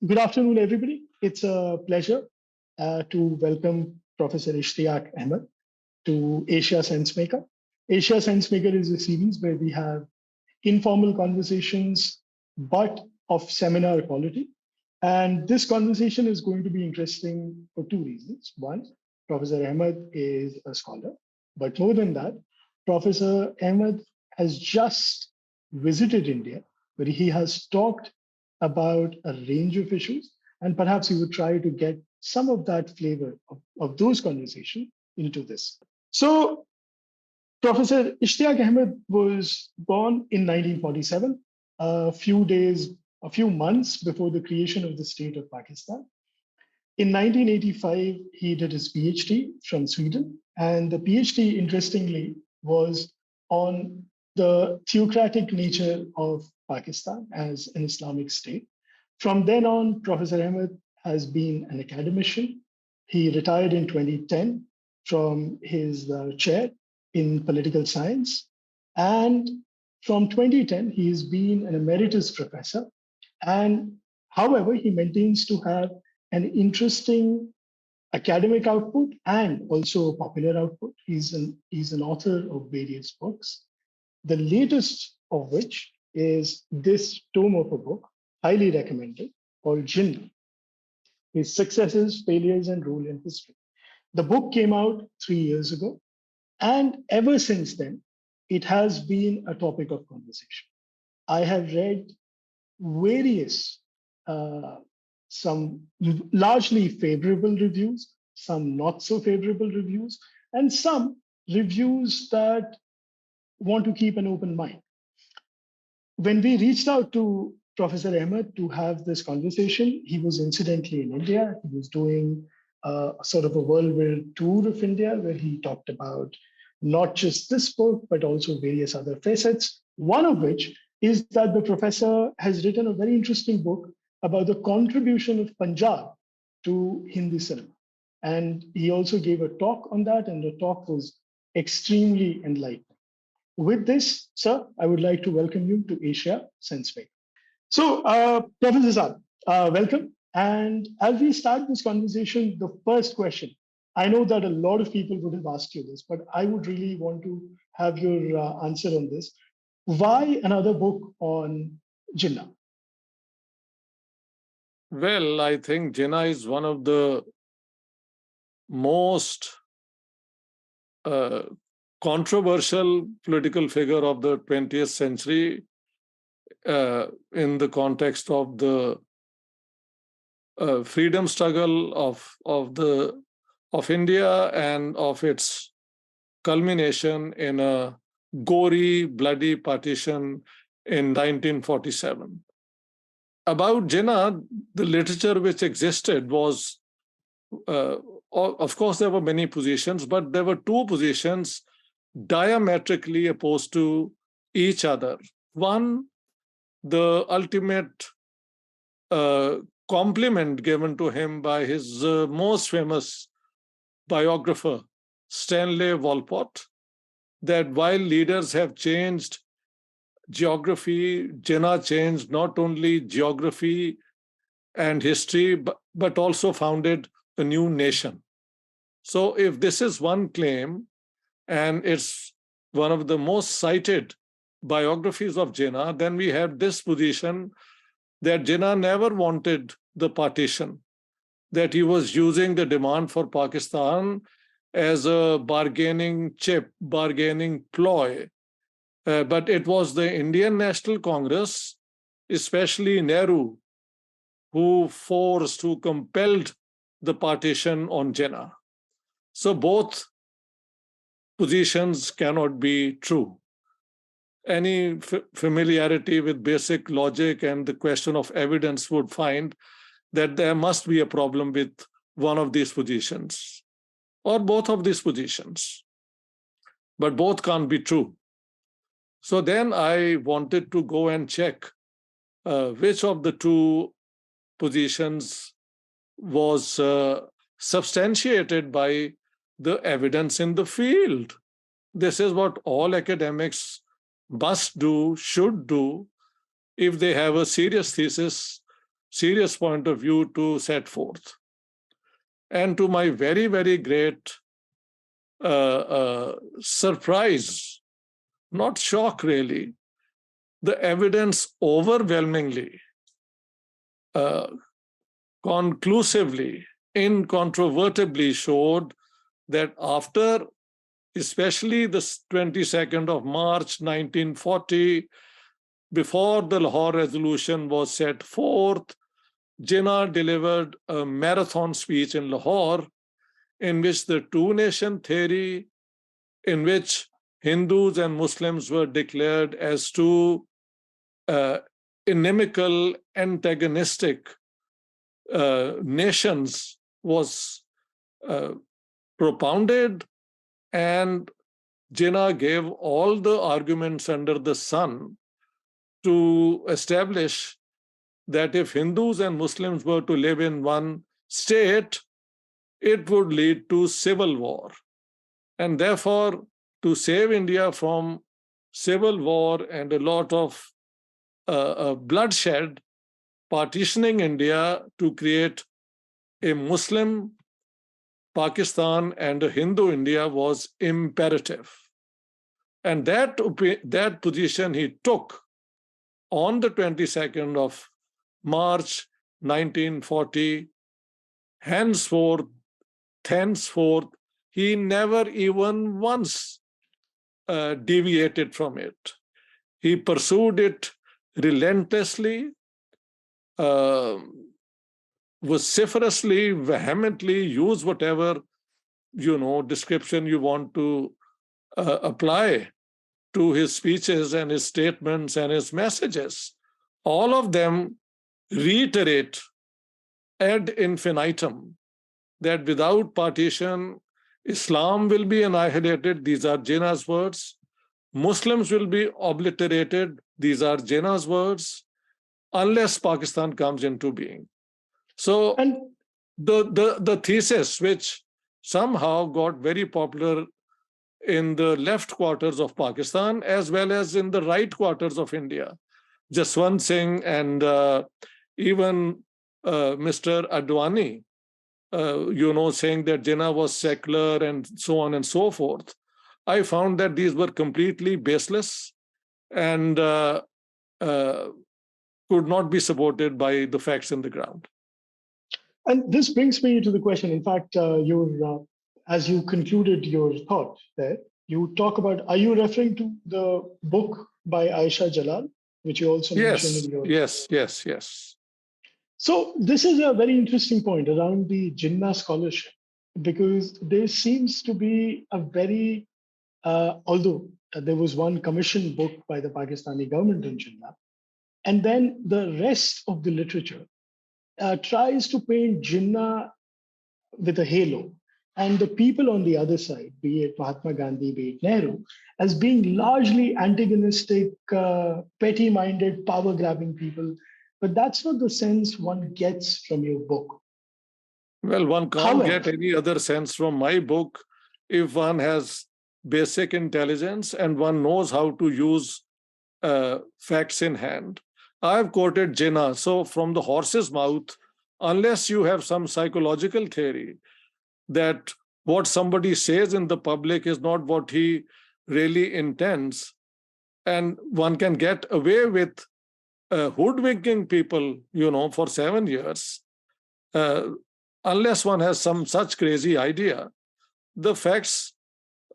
Good afternoon, everybody. It's a pleasure to welcome Professor Ishtiaq Ahmed to Asia Sensemaker. Asia Sensemaker is a series where we have informal conversations, but of seminar quality. And this conversation is going to be interesting for two reasons. One, Professor Ahmed is a scholar, but more than that, Professor Ahmed has just visited India, where he has talked about a range of issues, and perhaps he would try to get some of that flavor of those conversations into this. So Professor Ishtiaq Ahmed was born in 1947, a few months before the creation of the state of Pakistan. In 1985, he did his PhD from Sweden, and the PhD, interestingly, was on the theocratic nature of Pakistan as an Islamic state. From then on, Professor Ahmed has been an academician. He retired in 2010 from his chair in political science. And from 2010, he has been an emeritus professor. And however, he maintains to have an interesting academic output and also a popular output. He's an author of various books, the latest of which is this tome of a book, highly recommended, called Jinnah: His Successes, Failures, and Role in History. The book came out 3 years ago, and ever since then, it has been a topic of conversation. I have read various, some largely favorable reviews, some not so favorable reviews, and some reviews that want to keep an open mind. When we reached out to Professor Ahmed to have this conversation, he was incidentally in India. He was doing sort of a whirlwind tour of India where he talked about not just this book, but also various other facets, one of which is that the professor has written a very interesting book about the contribution of Punjab to Hindi cinema. And he also gave a talk on that, and the talk was extremely enlightening. With this, sir, I would like to welcome you to Asia Sensemaker. So, Professor Saab, welcome. And as we start this conversation, the first question, I know that a lot of people would have asked you this, but I would really want to have your answer on this. Why another book on Jinnah? Well, I think Jinnah is one of the most controversial political figure of the 20th century in the context of the freedom struggle of India and of its culmination in a gory, bloody partition in 1947. About Jinnah, the literature which existed was, of course, there were many positions, but there were two positions diametrically opposed to each other. One, the ultimate compliment given to him by his most famous biographer, Stanley Walpott, that while leaders have changed geography, Jinnah changed not only geography and history, but also founded a new nation. So if this is one claim, and it's one of the most cited biographies of Jinnah, then we have this position that Jinnah never wanted the partition, that he was using the demand for Pakistan as a bargaining chip, bargaining ploy. But it was the Indian National Congress, especially Nehru, who compelled the partition on Jinnah. So both positions cannot be true. Any familiarity with basic logic and the question of evidence would find that there must be a problem with one of these positions or both of these positions, but both can't be true. So then I wanted to go and check which of the two positions was substantiated by the evidence in the field. This is what all academics must do, should do, if they have a serious thesis serious point of view to set forth. And to my very, very great surprise, not shock really, the evidence overwhelmingly, conclusively, incontrovertibly showed that after especially the 22nd of March 1940, before the Lahore Resolution was set forth, Jinnah delivered a marathon speech in Lahore in which the two-nation theory, in which Hindus and Muslims were declared as two inimical, antagonistic nations, was propounded, and Jinnah gave all the arguments under the sun to establish that if Hindus and Muslims were to live in one state, it would lead to civil war. And therefore, to save India from civil war and a lot of bloodshed, partitioning India to create a Muslim Pakistan and a Hindu India was imperative. And that position he took on the 22nd of March 1940. Henceforth, he never even once deviated from it. He pursued it relentlessly, vociferously, vehemently, use whatever description you want to apply to his speeches and his statements and his messages. All of them reiterate ad infinitum that without partition, Islam will be annihilated. These are Jinnah's words. Muslims will be obliterated. These are Jinnah's words, unless Pakistan comes into being. So the thesis, which somehow got very popular in the left quarters of Pakistan, as well as in the right quarters of India, Jaswant Singh and even Mr. Advani, saying that Jinnah was secular and so on and so forth. I found that these were completely baseless and could not be supported by the facts in the ground. And this brings me to the question. In fact, as you concluded your thought there, you talk about, are you referring to the book by Aisha Jalal, which you also mentioned in your... Yes. So this is a very interesting point around the Jinnah scholarship, because there seems to be a very, although there was one commissioned book by the Pakistani government on Jinnah, and then the rest of the literature tries to paint Jinnah with a halo, and the people on the other side, be it Mahatma Gandhi, be it Nehru, as being largely antagonistic, petty-minded, power-grabbing people. But that's not the sense one gets from your book. Well, one can't get any other sense from my book if one has basic intelligence and one knows how to use facts in hand. I've quoted Jinnah. So from the horse's mouth, unless you have some psychological theory that what somebody says in the public is not what he really intends, and one can get away with hoodwinking people, for 7 years, unless one has some such crazy idea, the facts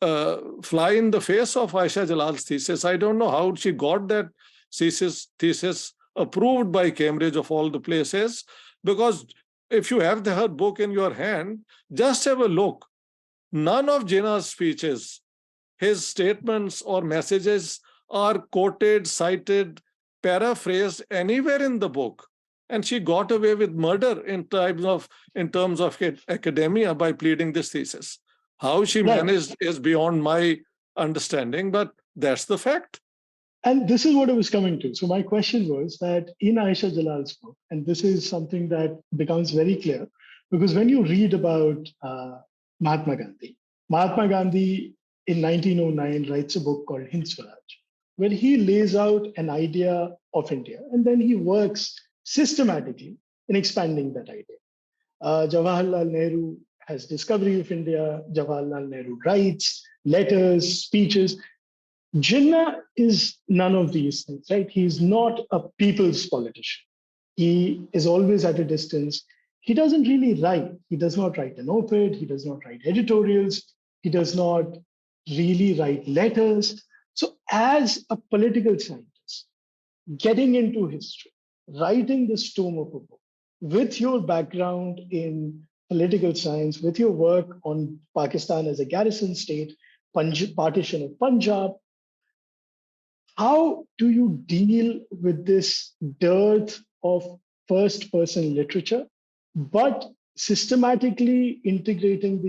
fly in the face of Aisha Jalal's thesis. I don't know how she got that thesis approved by Cambridge of all the places, because if you have her book in your hand, just have a look. None of Jinnah's speeches, his statements or messages are quoted, cited, paraphrased anywhere in the book. And she got away with murder in terms of academia by pleading this thesis. How she managed is beyond my understanding, but that's the fact. And this is what I was coming to. So my question was that in Aisha Jalal's book, and this is something that becomes very clear, because when you read about Mahatma Gandhi in 1909 writes a book called Hind Swaraj, where he lays out an idea of India, and then he works systematically in expanding that idea. Jawaharlal Nehru has Discovery of India, Jawaharlal Nehru writes letters, speeches. Jinnah is none of these things, right? He's not a people's politician. He is always at a distance. He doesn't really write. He does not write an op-ed. He does not write editorials. He does not really write letters. So as a political scientist, getting into history, writing this tome of a book, with your background in political science, with your work on Pakistan as a garrison state, partition of Punjab, how do you deal with this dearth of first person literature, but systematically integrating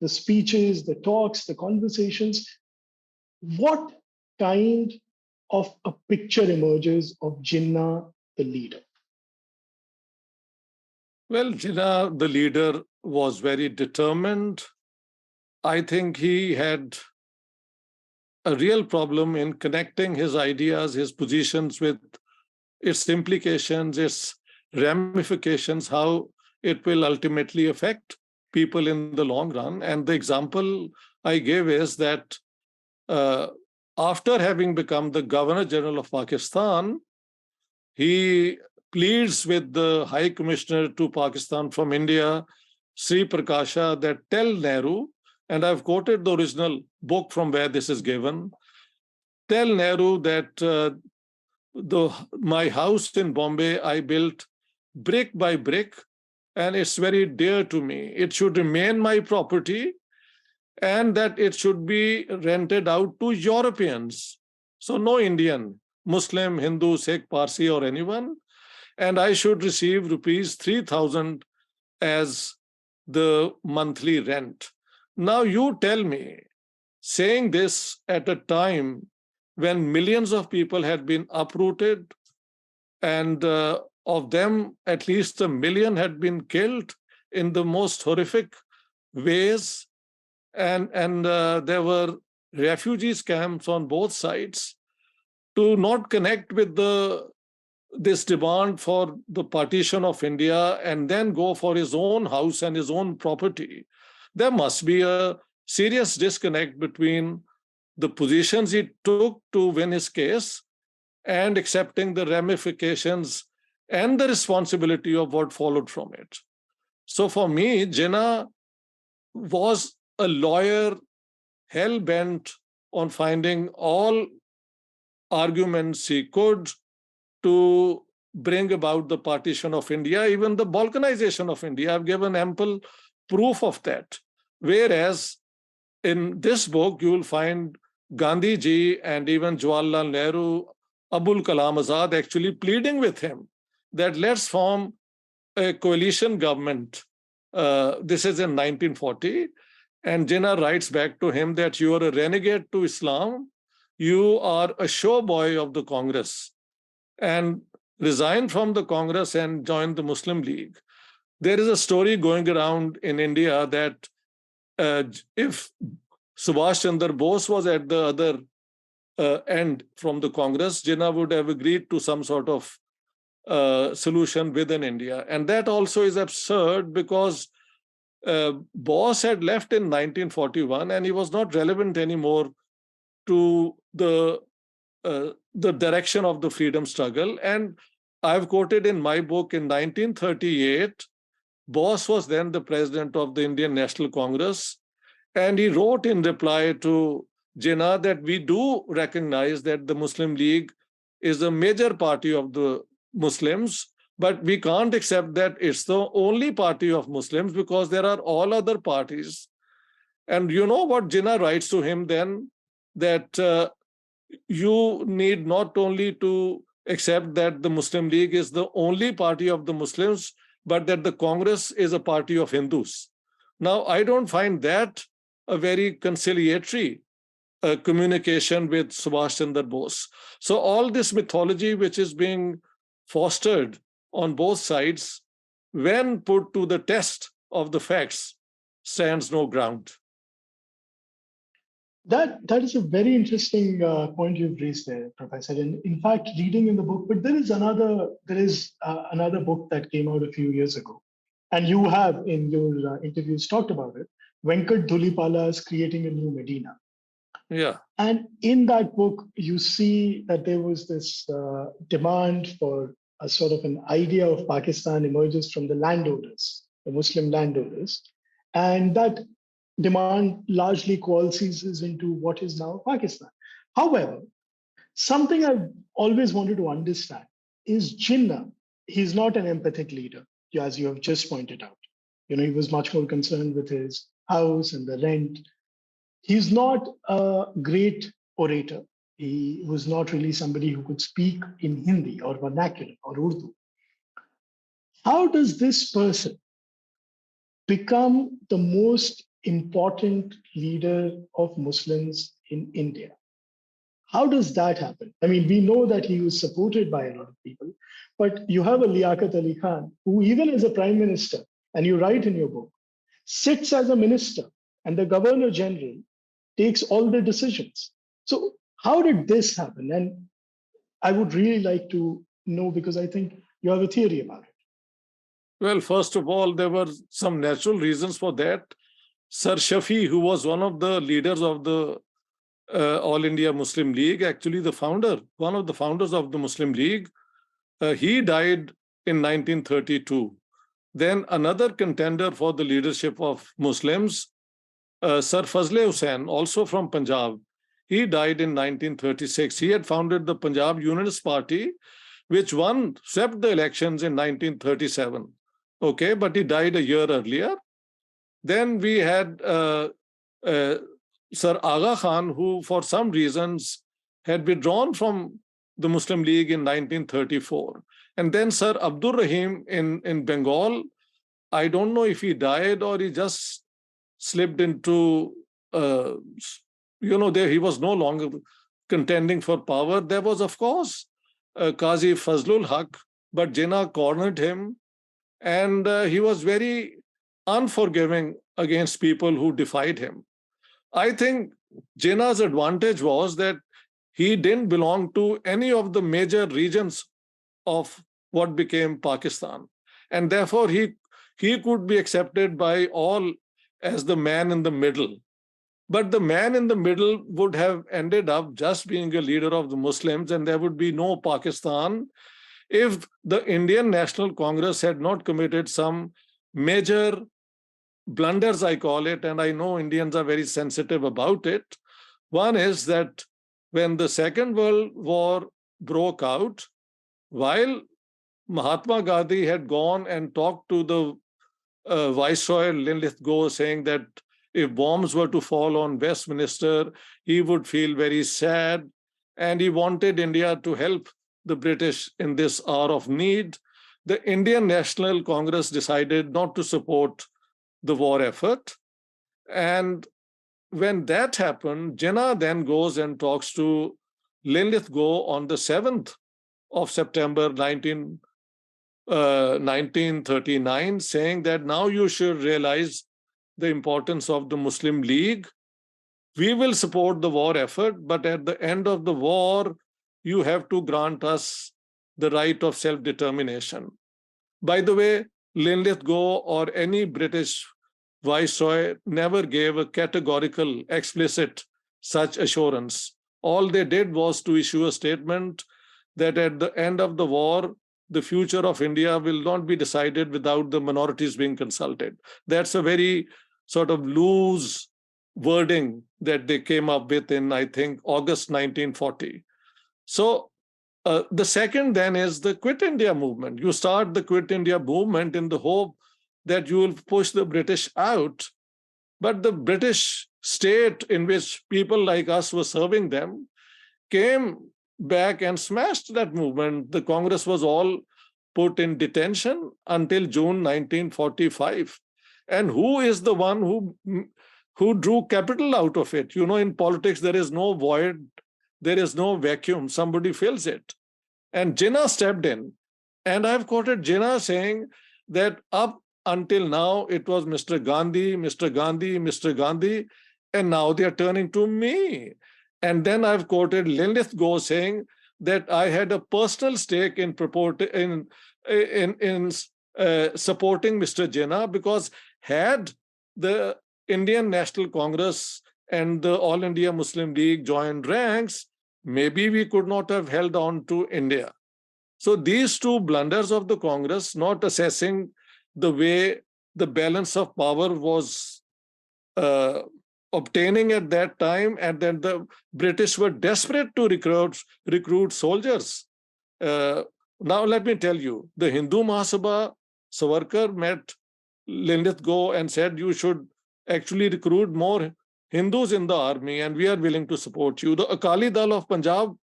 the speeches, the talks, the conversations? What kind of a picture emerges of Jinnah, the leader? Well, Jinnah, the leader, was very determined. I think he had a real problem in connecting his ideas, his positions with its implications, its ramifications, how it will ultimately affect people in the long run. And the example I gave is that after having become the Governor General of Pakistan, he pleads with the High Commissioner to Pakistan from India, Sri Prakasha, that tell Nehru, and I've quoted the original book from where this is given, tell Nehru that my house in Bombay I built brick by brick, and it's very dear to me. It should remain my property, and that it should be rented out to Europeans. So no Indian, Muslim, Hindu, Sikh, Parsi, or anyone. And I should receive rupees 3,000 as the monthly rent. Now you tell me, saying this at a time when millions of people had been uprooted, and of them, at least 1 million had been killed in the most horrific ways, and there were refugees camps on both sides, to not connect with this demand for the partition of India and then go for his own house and his own property. There must be a serious disconnect between the positions he took to win his case and accepting the ramifications and the responsibility of what followed from it. So for me, Jinnah was a lawyer hell-bent on finding all arguments he could to bring about the partition of India, even the balkanization of India. I've given ample proof of that. Whereas in this book, you will find Gandhi ji and even Jawaharlal Nehru, Abul Kalam Azad actually pleading with him that let's form a coalition government. This is in 1940. And Jinnah writes back to him that you are a renegade to Islam, you are a showboy of the Congress, and resign from the Congress and join the Muslim League. There is a story going around in India that if Subhash Chandra Bose was at the other end from the Congress, Jinnah would have agreed to some sort of solution within India. And that also is absurd because Bose had left in 1941 and he was not relevant anymore to the direction of the freedom struggle. And I've quoted in my book in 1938, Bose was then the president of the Indian National Congress. And he wrote in reply to Jinnah that we do recognize that the Muslim League is a major party of the Muslims, but we can't accept that it's the only party of Muslims because there are all other parties. And you know what Jinnah writes to him then? That you need not only to accept that the Muslim League is the only party of the Muslims, but that the Congress is a party of Hindus. Now, I don't find that a very conciliatory communication with Subhash Chandra Bose. So all this mythology which is being fostered on both sides, when put to the test of the facts, stands no ground. That is a very interesting point you've raised there, Professor. And in fact, reading in the book, but there is another book that came out a few years ago, and you have in your interviews talked about it. Venkat Dhulipala's Creating a New Medina. Yeah. And in that book, you see that there was this demand for a sort of an idea of Pakistan emerges from the landowners, the Muslim landowners, and that demand largely coalesces into what is now Pakistan. However, something I've always wanted to understand is Jinnah. He's not an empathic leader, as you have just pointed out. He was much more concerned with his house and the rent. He's not a great orator. He was not really somebody who could speak in Hindi or vernacular or Urdu. How does this person become the most important leader of Muslims in India? How does that happen? I mean, we know that he was supported by a lot of people, but you have a Liaquat Ali Khan, who even as a prime minister, and you write in your book, sits as a minister, and the governor general takes all the decisions. So, how did this happen? And I would really like to know, because I think you have a theory about it. Well, first of all, there were some natural reasons for that. Sir Shafi, who was one of the leaders of the All India Muslim League, actually one of the founders of the Muslim League, he died in 1932. Then another contender for the leadership of Muslims, Sir Fazle Hussain, also from Punjab, he died in 1936. He had founded the Punjab Unionist Party, which swept the elections in 1937. Okay, but he died a year earlier. Then we had Sir Agha Khan, who for some reasons had withdrawn from the Muslim League in 1934. And then Sir Abdur Rahim in Bengal, I don't know if he died or he just slipped into, he was no longer contending for power. There was, of course, Qazi Fazlul Haq, but Jinnah cornered him, and he was very unforgiving against people who defied him. I think Jinnah's advantage was that he didn't belong to any of the major regions of what became Pakistan. And therefore, he could be accepted by all as the man in the middle. But the man in the middle would have ended up just being a leader of the Muslims, and there would be no Pakistan if the Indian National Congress had not committed some major blunders, I call it, and I know Indians are very sensitive about it. One is that when the Second World War broke out, while Mahatma Gandhi had gone and talked to the Viceroy Linlithgow, saying that if bombs were to fall on Westminster, he would feel very sad, and he wanted India to help the British in this hour of need. The Indian National Congress decided not to support the war effort. And when that happened, Jinnah then goes and talks to Linlithgow on the 7th of September 1939, saying that now you should realize the importance of the Muslim League. We will support the war effort, but at the end of the war, you have to grant us the right of self-determination. By the way, Linlithgow or any British Viceroy never gave a categorical, explicit such assurance. All they did was to issue a statement that at the end of the war, the future of India will not be decided without the minorities being consulted. That's a very sort of loose wording that they came up with in, I think, August 1940. So the second then is the Quit India movement. You start the Quit India movement in the hope that you will push the British out. But the British state in which people like us were serving them came back and smashed that movement. The Congress was all put in detention until June 1945. And who is the one who drew capital out of it? You know, in politics, there is no void, there is no vacuum, somebody fills it. And Jinnah stepped in. And I've quoted Jinnah saying that up until now, it was Mr. Gandhi, Mr. Gandhi, Mr. Gandhi. and now they are turning to me. And then I've quoted Lilith-Go saying that I had a personal stake in supporting Mr. Jinnah, because had the Indian National Congress and the All India Muslim League joined ranks, maybe we could not have held on to India. So these two blunders of the Congress, not assessing the way the balance of power was uh, obtaining at that time, and then the British were desperate to recruit soldiers. Uh, Now let me tell you, the Hindu Mahasabha, Savarkar met Lilith-Go and said, you should actually recruit more Hindus in the army, and we are willing to support you. The Akali Dal of Punjab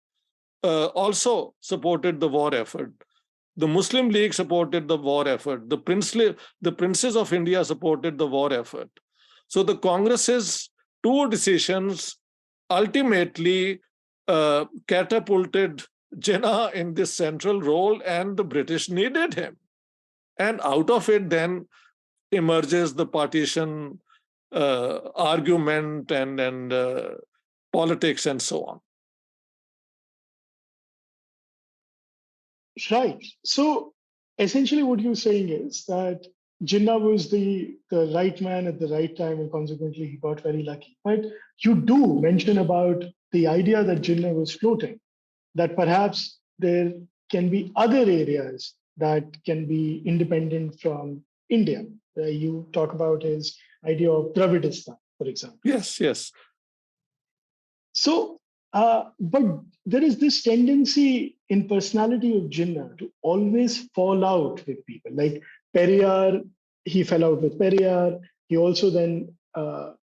also supported the war effort. The Muslim League supported the war effort. The princes of India supported the war effort. So the Congress's two decisions ultimately catapulted Jinnah in this central role, and the British needed him. And out of it then emerges the partition argument and politics and so on. Right. So essentially, what you're saying is that Jinnah was the right man at the right time, and consequently, he got very lucky. But you do mention about the idea that Jinnah was floating, that perhaps there can be other areas that can be independent from India. You talk about his idea of Dravidistan, for example. Yes, yes. So, but there is this tendency in personality of Jinnah to always fall out with people. Like Periyar, he fell out with Periyar. He also then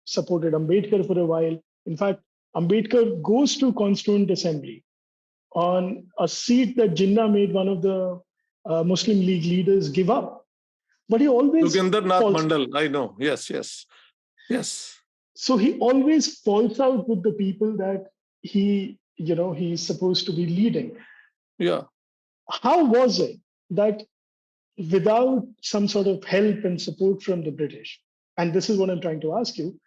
supported Ambedkar for a while. In fact, Ambedkar goes to Constituent Assembly on a seat that Jinnah made one of the Muslim League leaders give up. But he always Jogendranath falls. Mandal, I know. Yes, yes, yes. So he always falls out with the people that he's supposed to be leading. Yeah. How was it that without some sort of help and support from the British, and this is what I'm trying to ask you,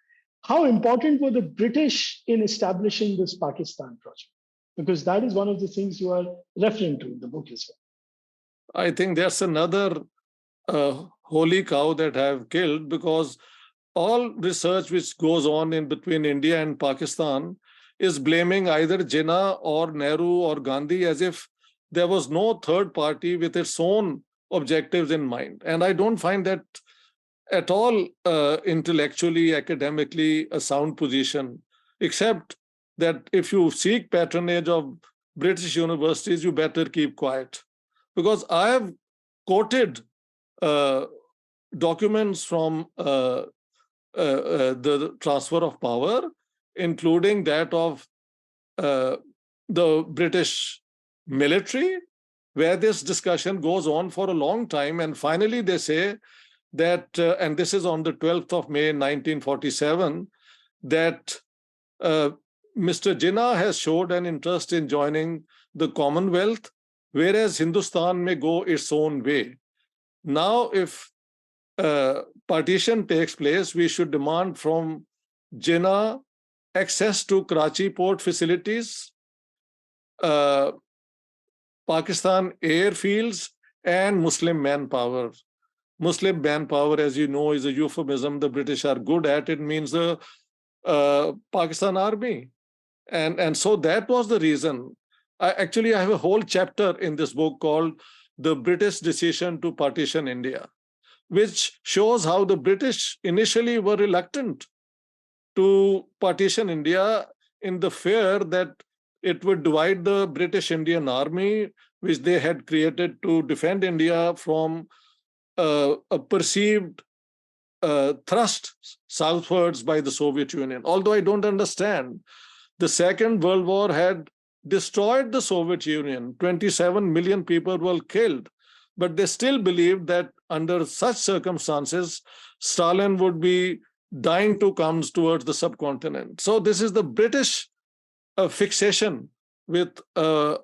how important were the British in establishing this Pakistan project? Because that is one of the things you are referring to in the book as well. I think that's another holy cow that I've killed, because all research which goes on in between India and Pakistan is blaming either Jinnah or Nehru or Gandhi as if there was no third party with its own objectives in mind. And I don't find that at all intellectually, academically a sound position, except that if you seek patronage of British universities, you better keep quiet. Because I have quoted documents from the transfer of power, including that of the British military, where this discussion goes on for a long time. And finally, they say that, and this is on the 12th of May, 1947, that Mr. Jinnah has showed an interest in joining the Commonwealth, whereas Hindustan may go its own way. Now, if partition takes place, we should demand from Jinnah access to Karachi port facilities, Pakistan airfields, and Muslim manpower. Muslim manpower, as you know, is a euphemism the British are good at. It means the Pakistan army. And so that was the reason. I have a whole chapter in this book called The British Decision to Partition India, which shows how the British initially were reluctant to partition India in the fear that it would divide the British Indian Army, which they had created to defend India from a perceived thrust southwards by the Soviet Union. Although I don't understand, the Second World War had destroyed the Soviet Union. 27 million people were killed. But they still believed that under such circumstances, Stalin would be dying to come towards the subcontinent. So this is the British fixation with a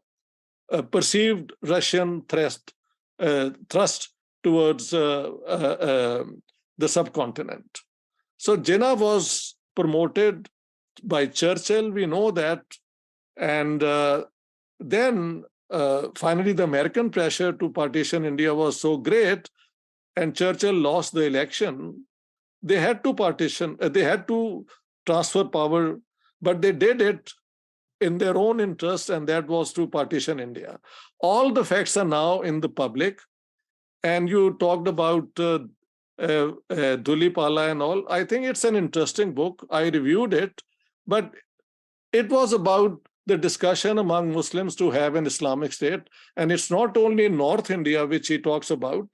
perceived Russian thrust towards the subcontinent. So Jinnah was promoted by Churchill, we know that. And then finally, the American pressure to partition India was so great, and Churchill lost the election. They had to partition, they had to transfer power, but they did it in their own interest, and that was to partition India. All the facts are now in the public. And you talked about Dhulipala and all. I think it's an interesting book. I reviewed it, but it was about the discussion among Muslims to have an Islamic state. And it's not only in North India, which he talks about,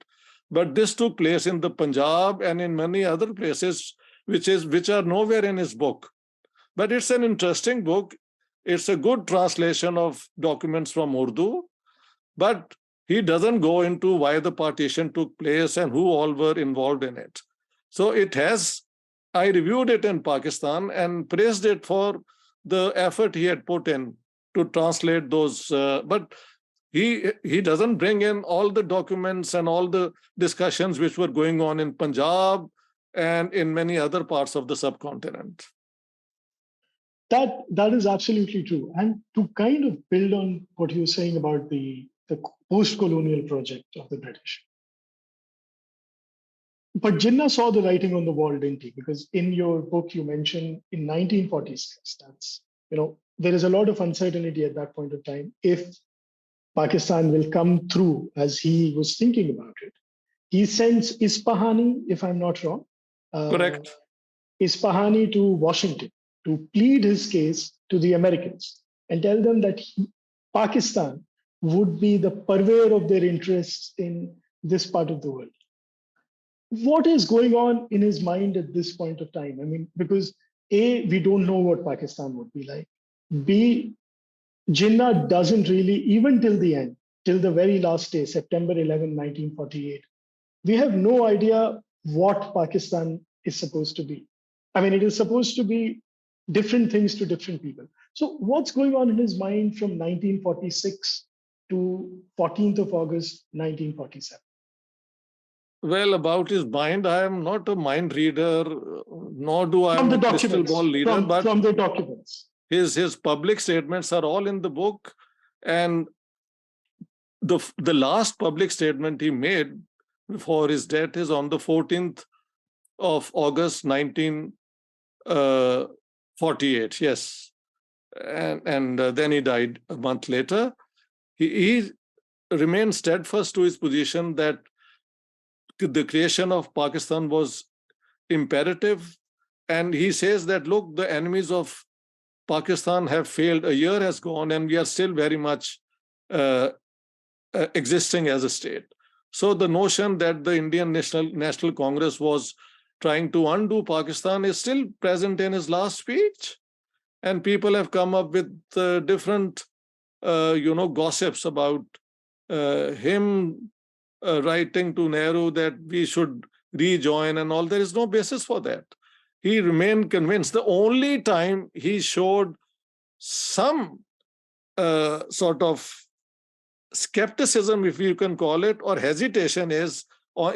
but this took place in the Punjab and in many other places, which are nowhere in his book. But it's an interesting book. It's a good translation of documents from Urdu, but he doesn't go into why the partition took place and who all were involved in it. So I reviewed it in Pakistan and praised it for the effort he had put in to translate those, but he doesn't bring in all the documents and all the discussions which were going on in Punjab and in many other parts of the subcontinent. That is absolutely true. And to kind of build on what you were saying about the post-colonial project of the British. But Jinnah saw the writing on the wall, didn't he? Because in your book, you mentioned in 1946, there is a lot of uncertainty at that point of time if Pakistan will come through as he was thinking about it. He sends Ispahani, if I'm not wrong, Correct. Ispahani to Washington to plead his case to the Americans and tell them that Pakistan would be the purveyor of their interests in this part of the world. What is going on in his mind at this point of time? I mean, because A, we don't know what Pakistan would be like. B, Jinnah doesn't really, even till the end, till the very last day, September 11, 1948, we have no idea what Pakistan is supposed to be. I mean, it is supposed to be different things to different people. So what's going on in his mind from 1946 to 14th of August, 1947? Well, about his mind, I am not a mind reader, nor do I am a crystal ball reader, but from the documents. His public statements are all in the book. And the last public statement he made before his death is on the 14th of August, 1948. Yes. And then he died a month later. He remained steadfast to his position that the creation of Pakistan was imperative. And he says that, look, the enemies of Pakistan have failed. A year has gone and we are still very much existing as a state. So the notion that the Indian National Congress was trying to undo Pakistan is still present in his last speech. And people have come up with different, gossips about him writing to Nehru that we should rejoin and all. There is no basis for that. He remained convinced. The only time he showed some sort of skepticism, if you can call it, or hesitation is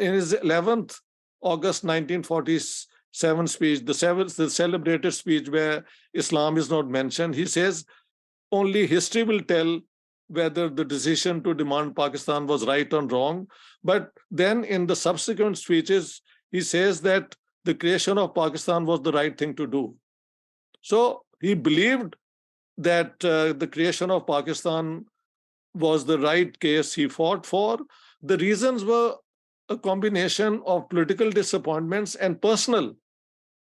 in his 11th August 1947 speech, the celebrated speech where Islam is not mentioned. He says, only history will tell whether the decision to demand Pakistan was right or wrong. But then in the subsequent speeches, he says that the creation of Pakistan was the right thing to do. So he believed that the creation of Pakistan was the right case he fought for. The reasons were a combination of political disappointments and personal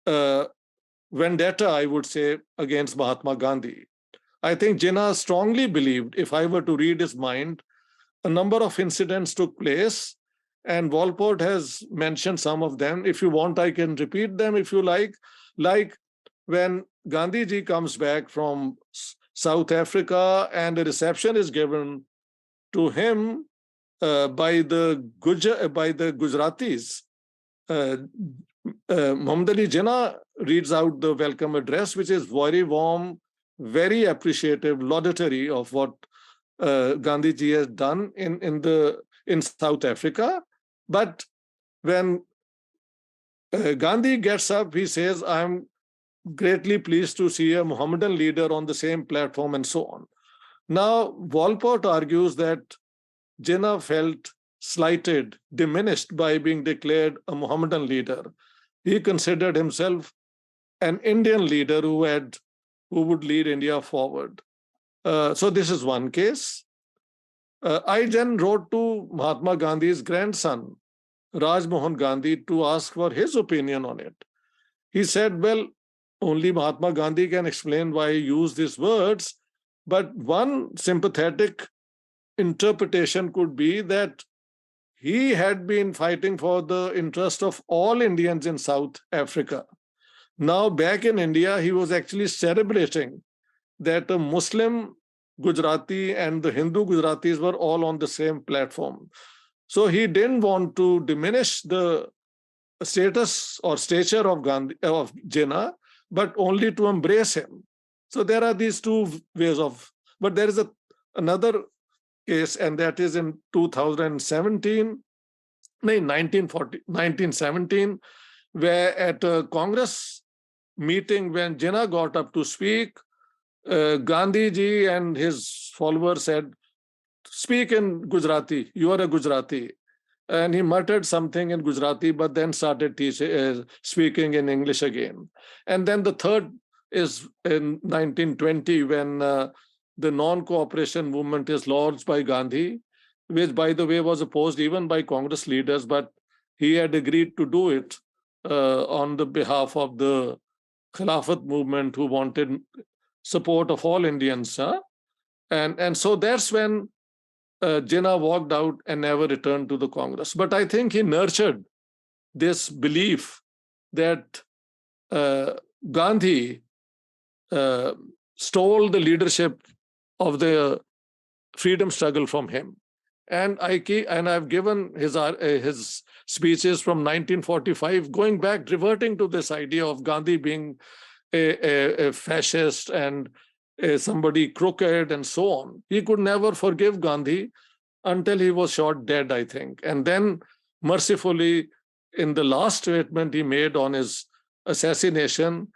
vendetta, I would say, against Mahatma Gandhi. I think Jinnah strongly believed, if I were to read his mind, a number of incidents took place, and Walport has mentioned some of them. If you want, I can repeat them if you like. Like when Gandhiji comes back from South Africa and a reception is given to him by the Gujaratis, Muhammad Ali Jinnah reads out the welcome address, which is very warm, very appreciative, laudatory of what Gandhiji has done in South Africa. But when Gandhi gets up, he says, I'm greatly pleased to see a Mohammedan leader on the same platform and so on. Now, Walport argues that Jinnah felt slighted, diminished by being declared a Mohammedan leader. He considered himself an Indian leader who would lead India forward. So this is one case. I then wrote to Mahatma Gandhi's grandson, Raj Mohan Gandhi, to ask for his opinion on it. He said, well, only Mahatma Gandhi can explain why he used these words, but one sympathetic interpretation could be that he had been fighting for the interest of all Indians in South Africa. Now, back in India, he was actually celebrating that a Muslim Gujarati and the Hindu Gujaratis were all on the same platform. So he didn't want to diminish the status or stature of Jinnah, but only to embrace him. So there are these two ways of, but there is another case, and that is in 2017, 1917, where at a Congress meeting, when Jinnah got up to speak, Gandhi ji and his followers said, speak in Gujarati, you are a Gujarati. And he muttered something in Gujarati, but then started speaking in English again. And then the third is in 1920, when the non-cooperation movement is launched by Gandhi, which, by the way, was opposed even by Congress leaders, but he had agreed to do it on the behalf of the Khilafat movement, who wanted support of all Indians. And so that's when Jinnah walked out and never returned to the Congress. But I think he nurtured this belief that Gandhi stole the leadership of the freedom struggle from him. And I've given his speeches from 1945, going back, reverting to this idea of Gandhi being a fascist and somebody crooked and so on. He could never forgive Gandhi until he was shot dead, I think. And then, mercifully, in the last statement he made on his assassination,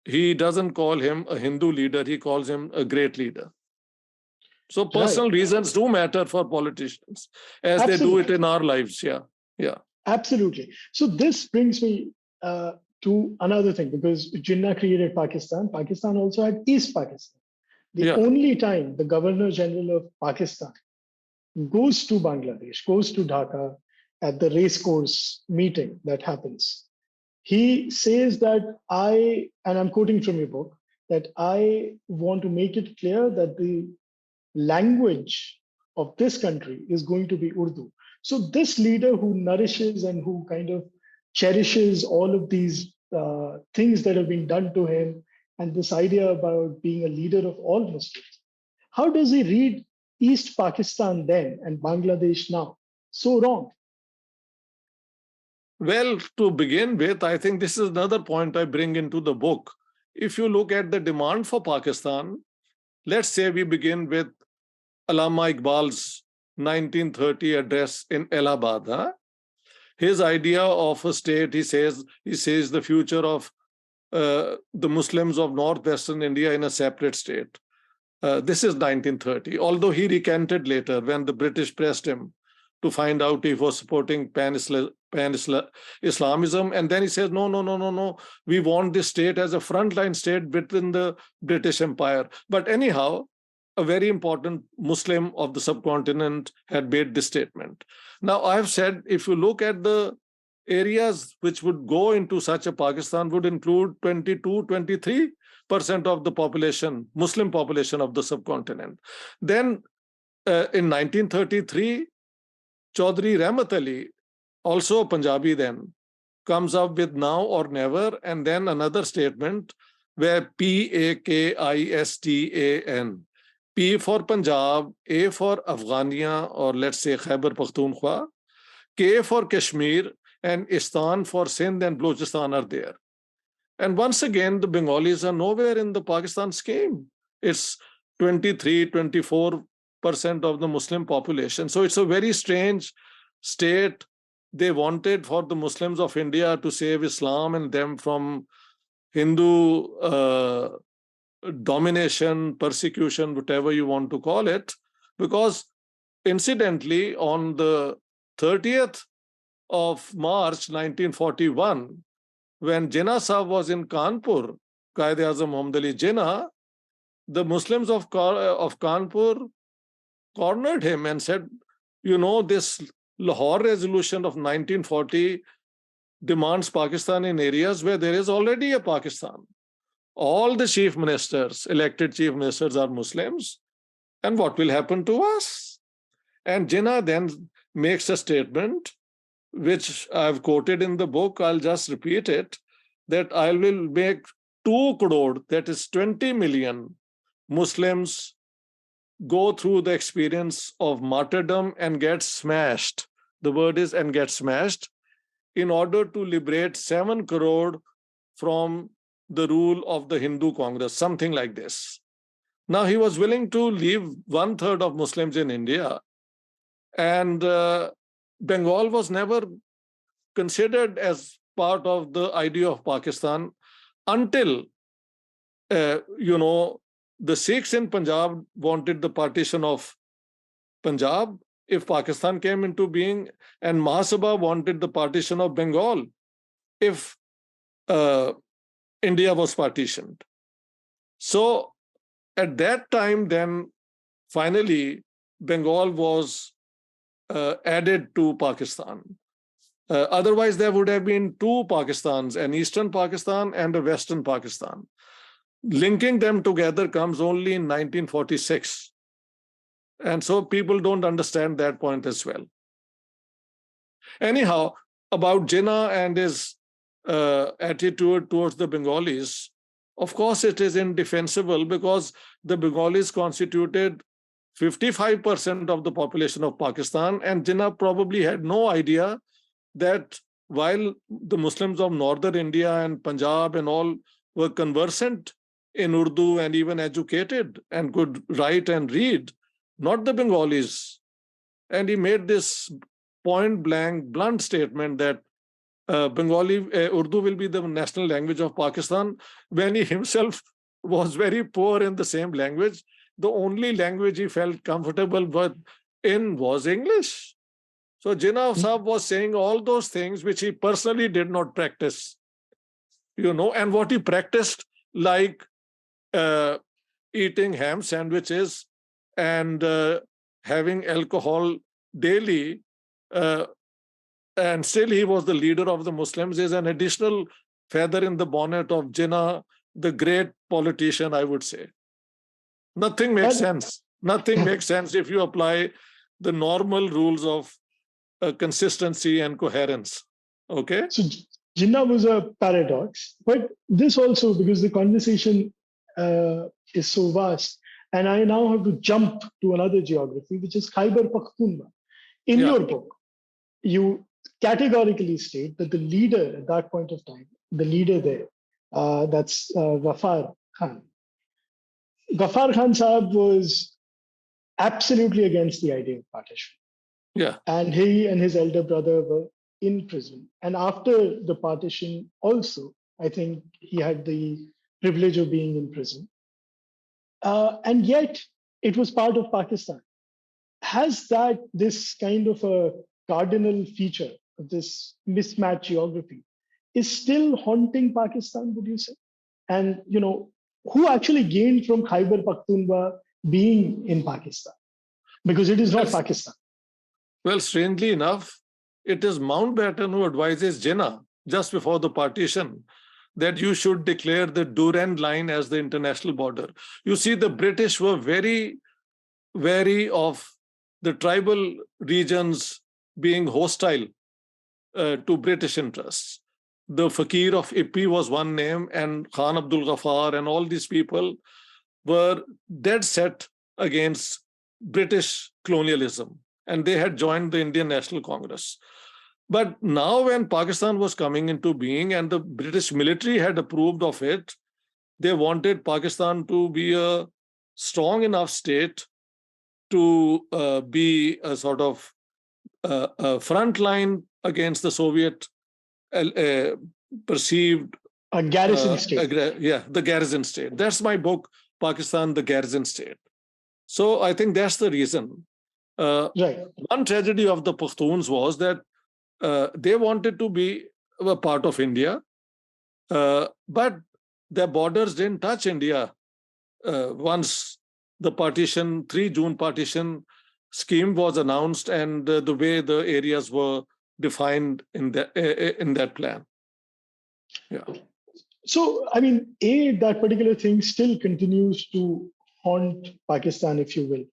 he doesn't call him a Hindu leader, he calls him a great leader. So personal reasons do matter for politicians, as they do it in our lives. Yeah. Absolutely. So this brings me to another thing, because Jinnah created Pakistan. Pakistan also had East Pakistan. The only time the Governor General of Pakistan goes to Bangladesh, goes to Dhaka at the racecourse meeting that happens, he says that and I'm quoting from your book, that I want to make it clear that the language of this country is going to be Urdu. So this leader who nourishes and who kind of cherishes all of these things that have been done to him, and this idea about being a leader of all Muslims, how does he read East Pakistan then and Bangladesh now so wrong? Well, to begin with, I think this is another point I bring into the book. If you look at the demand for Pakistan, let's say we begin with Allama Iqbal's 1930 address in Allahabad. His idea of a state, he says the future of the Muslims of northwestern India in a separate state. This is 1930, although he recanted later when the British pressed him to find out if he was supporting pan-Islamism. And then he says, no, we want this state as a frontline state within the British Empire. But anyhow, a very important Muslim of the subcontinent had made this statement. Now, I've said, if you look at the areas which would go into such a Pakistan, would include 23% of the population, Muslim population of the subcontinent. Then in 1933, Chaudhry Rahmat Ali, also a Punjabi then, comes up with now or never, and then another statement where Pakistan, P for Punjab, A for Afghania, or let's say Khyber Pakhtunkhwa, K for Kashmir, and Istan for Sindh and Balochistan are there. And once again, the Bengalis are nowhere in the Pakistan scheme. It's 24% of the Muslim population. So it's a very strange state. They wanted for the Muslims of India to save Islam and them from Hindu domination, persecution, whatever you want to call it, because incidentally, on the 30th of March 1941, when Jinnah Sahib was in Kanpur, Qaid-e-Azam Muhammad Ali Jinnah, the Muslims of Kanpur cornered him and said, you know, this Lahore resolution of 1940 demands Pakistan in areas where there is already a Pakistan. All the chief ministers, elected chief ministers, are Muslims. And what will happen to us? And Jinnah then makes a statement, which I've quoted in the book. I'll just repeat it, that I will make 2 crore, that is 20 million Muslims go through the experience of martyrdom and get smashed. The word is and get smashed, in order to liberate 7 crore from the rule of the Hindu Congress, something like this. Now, he was willing to leave 1/3 of Muslims in India, and Bengal was never considered as part of the idea of Pakistan until, the Sikhs in Punjab wanted the partition of Punjab if Pakistan came into being, and Mahasabha wanted the partition of Bengal if India was partitioned. So at that time, then finally, Bengal was added to Pakistan. Otherwise, there would have been 2 Pakistans, an Eastern Pakistan and a Western Pakistan. Linking them together comes only in 1946. And so people don't understand that point as well. Anyhow, about Jinnah and his attitude towards the Bengalis, of course, it is indefensible because the Bengalis constituted 55% of the population of Pakistan, and Jinnah probably had no idea that while the Muslims of northern India and Punjab and all were conversant in Urdu and even educated and could write and read, not the Bengalis. And he made this point-blank, blunt statement that Urdu will be the national language of Pakistan, when he himself was very poor in the same language. The only language he felt comfortable in was English. So Jinnah Sahib was saying all those things which he personally did not practice, and what he practiced, like eating ham sandwiches and having alcohol daily, and still he was the leader of the Muslims, is an additional feather in the bonnet of Jinnah, the great politician, I would say. Nothing makes sense. Nothing makes sense if you apply the normal rules of consistency and coherence. Okay? So Jinnah was a paradox, but this also, because the conversation is so vast, and I now have to jump to another geography, which is Khyber Pakhtunkhwa. In your book, you categorically state that the leader at that point of time, the leader there, that's Ghaffar Khan. Ghaffar Khan Sahib was absolutely against the idea of partition. Yeah. And he and his elder brother were in prison. And after the partition also, I think he had the privilege of being in prison. And yet it was part of Pakistan. Has this kind of a cardinal feature of this mismatched geography is still haunting Pakistan, would you say? And, who actually gained from Khyber Pakhtunkhwa being in Pakistan? Because it is not Pakistan. Well, strangely enough, it is Mountbatten who advises Jinnah just before the partition that you should declare the Durand line as the international border. You see, the British were very wary of the tribal regions being hostile to British interests. The Fakir of Ippi was one name, and Khan Abdul Ghaffar and all these people were dead set against British colonialism, and they had joined the Indian National Congress. But now when Pakistan was coming into being and the British military had approved of it, they wanted Pakistan to be a strong enough state to be a sort of a front line against the Soviet perceived A garrison state. Yeah, the garrison state. That's my book, Pakistan, the Garrison State. So I think that's the reason. Right. One tragedy of the Pashtuns was that they wanted to be a part of India, but their borders didn't touch India once the partition, 3 June partition scheme was announced and the way the areas were defined in that plan. Yeah. So, I mean, that particular thing still continues to haunt Pakistan, if you will.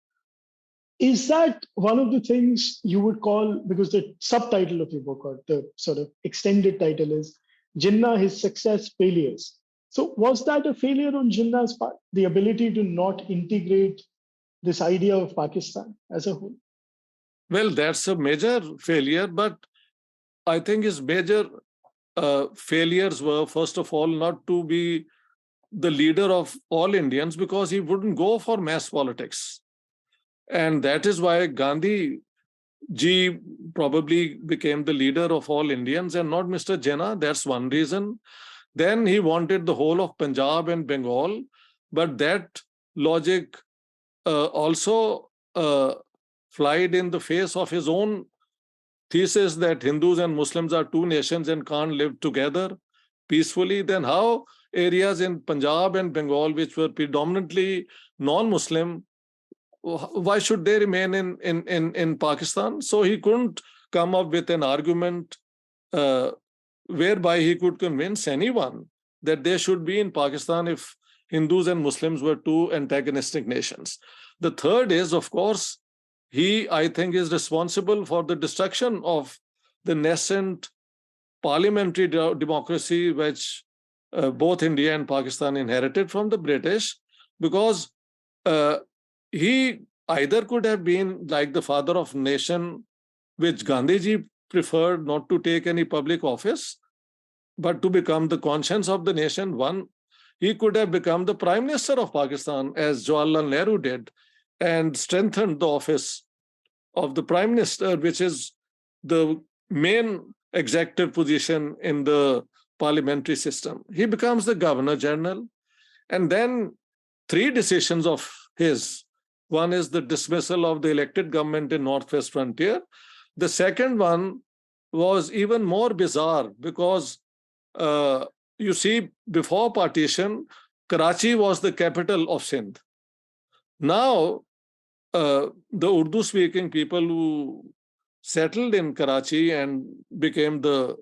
Is that one of the things you would call, because the subtitle of your book or the sort of extended title is Jinnah, His Success, Failures. So was that a failure on Jinnah's part, the ability to not integrate this idea of Pakistan as a whole? Well, that's a major failure, but I think his major failures were, first of all, not to be the leader of all Indians because he wouldn't go for mass politics. And that is why Gandhi ji probably became the leader of all Indians and not Mr. Jinnah. That's one reason. Then he wanted the whole of Punjab and Bengal, but that logic also flied in the face of his own thesis that Hindus and Muslims are two nations and can't live together peacefully. Then how areas in Punjab and Bengal, which were predominantly non-Muslim, why should they remain in Pakistan? So he couldn't come up with an argument whereby he could convince anyone that they should be in Pakistan if Hindus and Muslims were two antagonistic nations. The third is, of course, he, I think, is responsible for the destruction of the nascent parliamentary democracy which both India and Pakistan inherited from the British, because he either could have been like the father of nation, which Gandhiji preferred not to take any public office, but to become the conscience of the nation. One, he could have become the Prime Minister of Pakistan, as Jawaharlal Nehru did, and strengthened the office of the Prime Minister, which is the main executive position in the parliamentary system. He becomes the Governor General. And then 3 decisions of his. One is the dismissal of the elected government in Northwest Frontier. The second one was even more bizarre because, you see, before partition, Karachi was the capital of Sindh. Now, the Urdu-speaking people who settled in Karachi and became the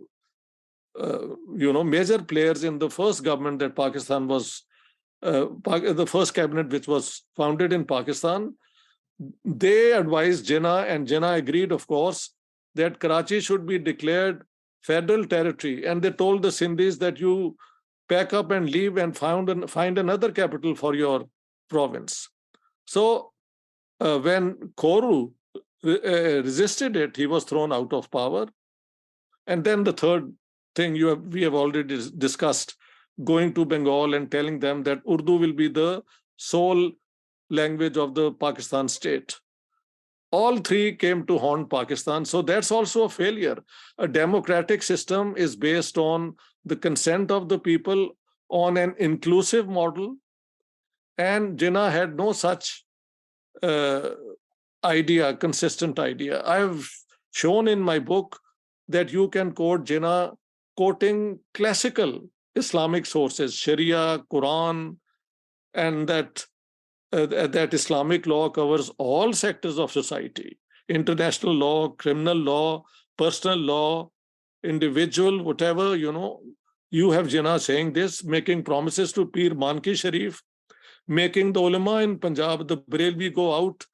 major players in the first government that Pakistan was, the first cabinet which was founded in Pakistan, they advised Jinnah, and Jinnah agreed, of course, that Karachi should be declared federal territory. And they told the Sindhis that you pack up and leave and find another capital for your province. So when Koru resisted it, he was thrown out of power. And then the third thing we have already discussed, going to Bengal and telling them that Urdu will be the sole language of the Pakistan state. All 3 came to haunt Pakistan. So that's also a failure. A democratic system is based on the consent of the people on an inclusive model. And Jinnah had no such consistent idea. I've shown in my book that you can quote Jinnah quoting classical Islamic sources, Sharia, Quran, and that Islamic law covers all sectors of society: international law, criminal law, personal law, individual, whatever, You have Jinnah saying this, making promises to Pir Manki Sharif, making the ulama in Punjab, the Barelvi, go out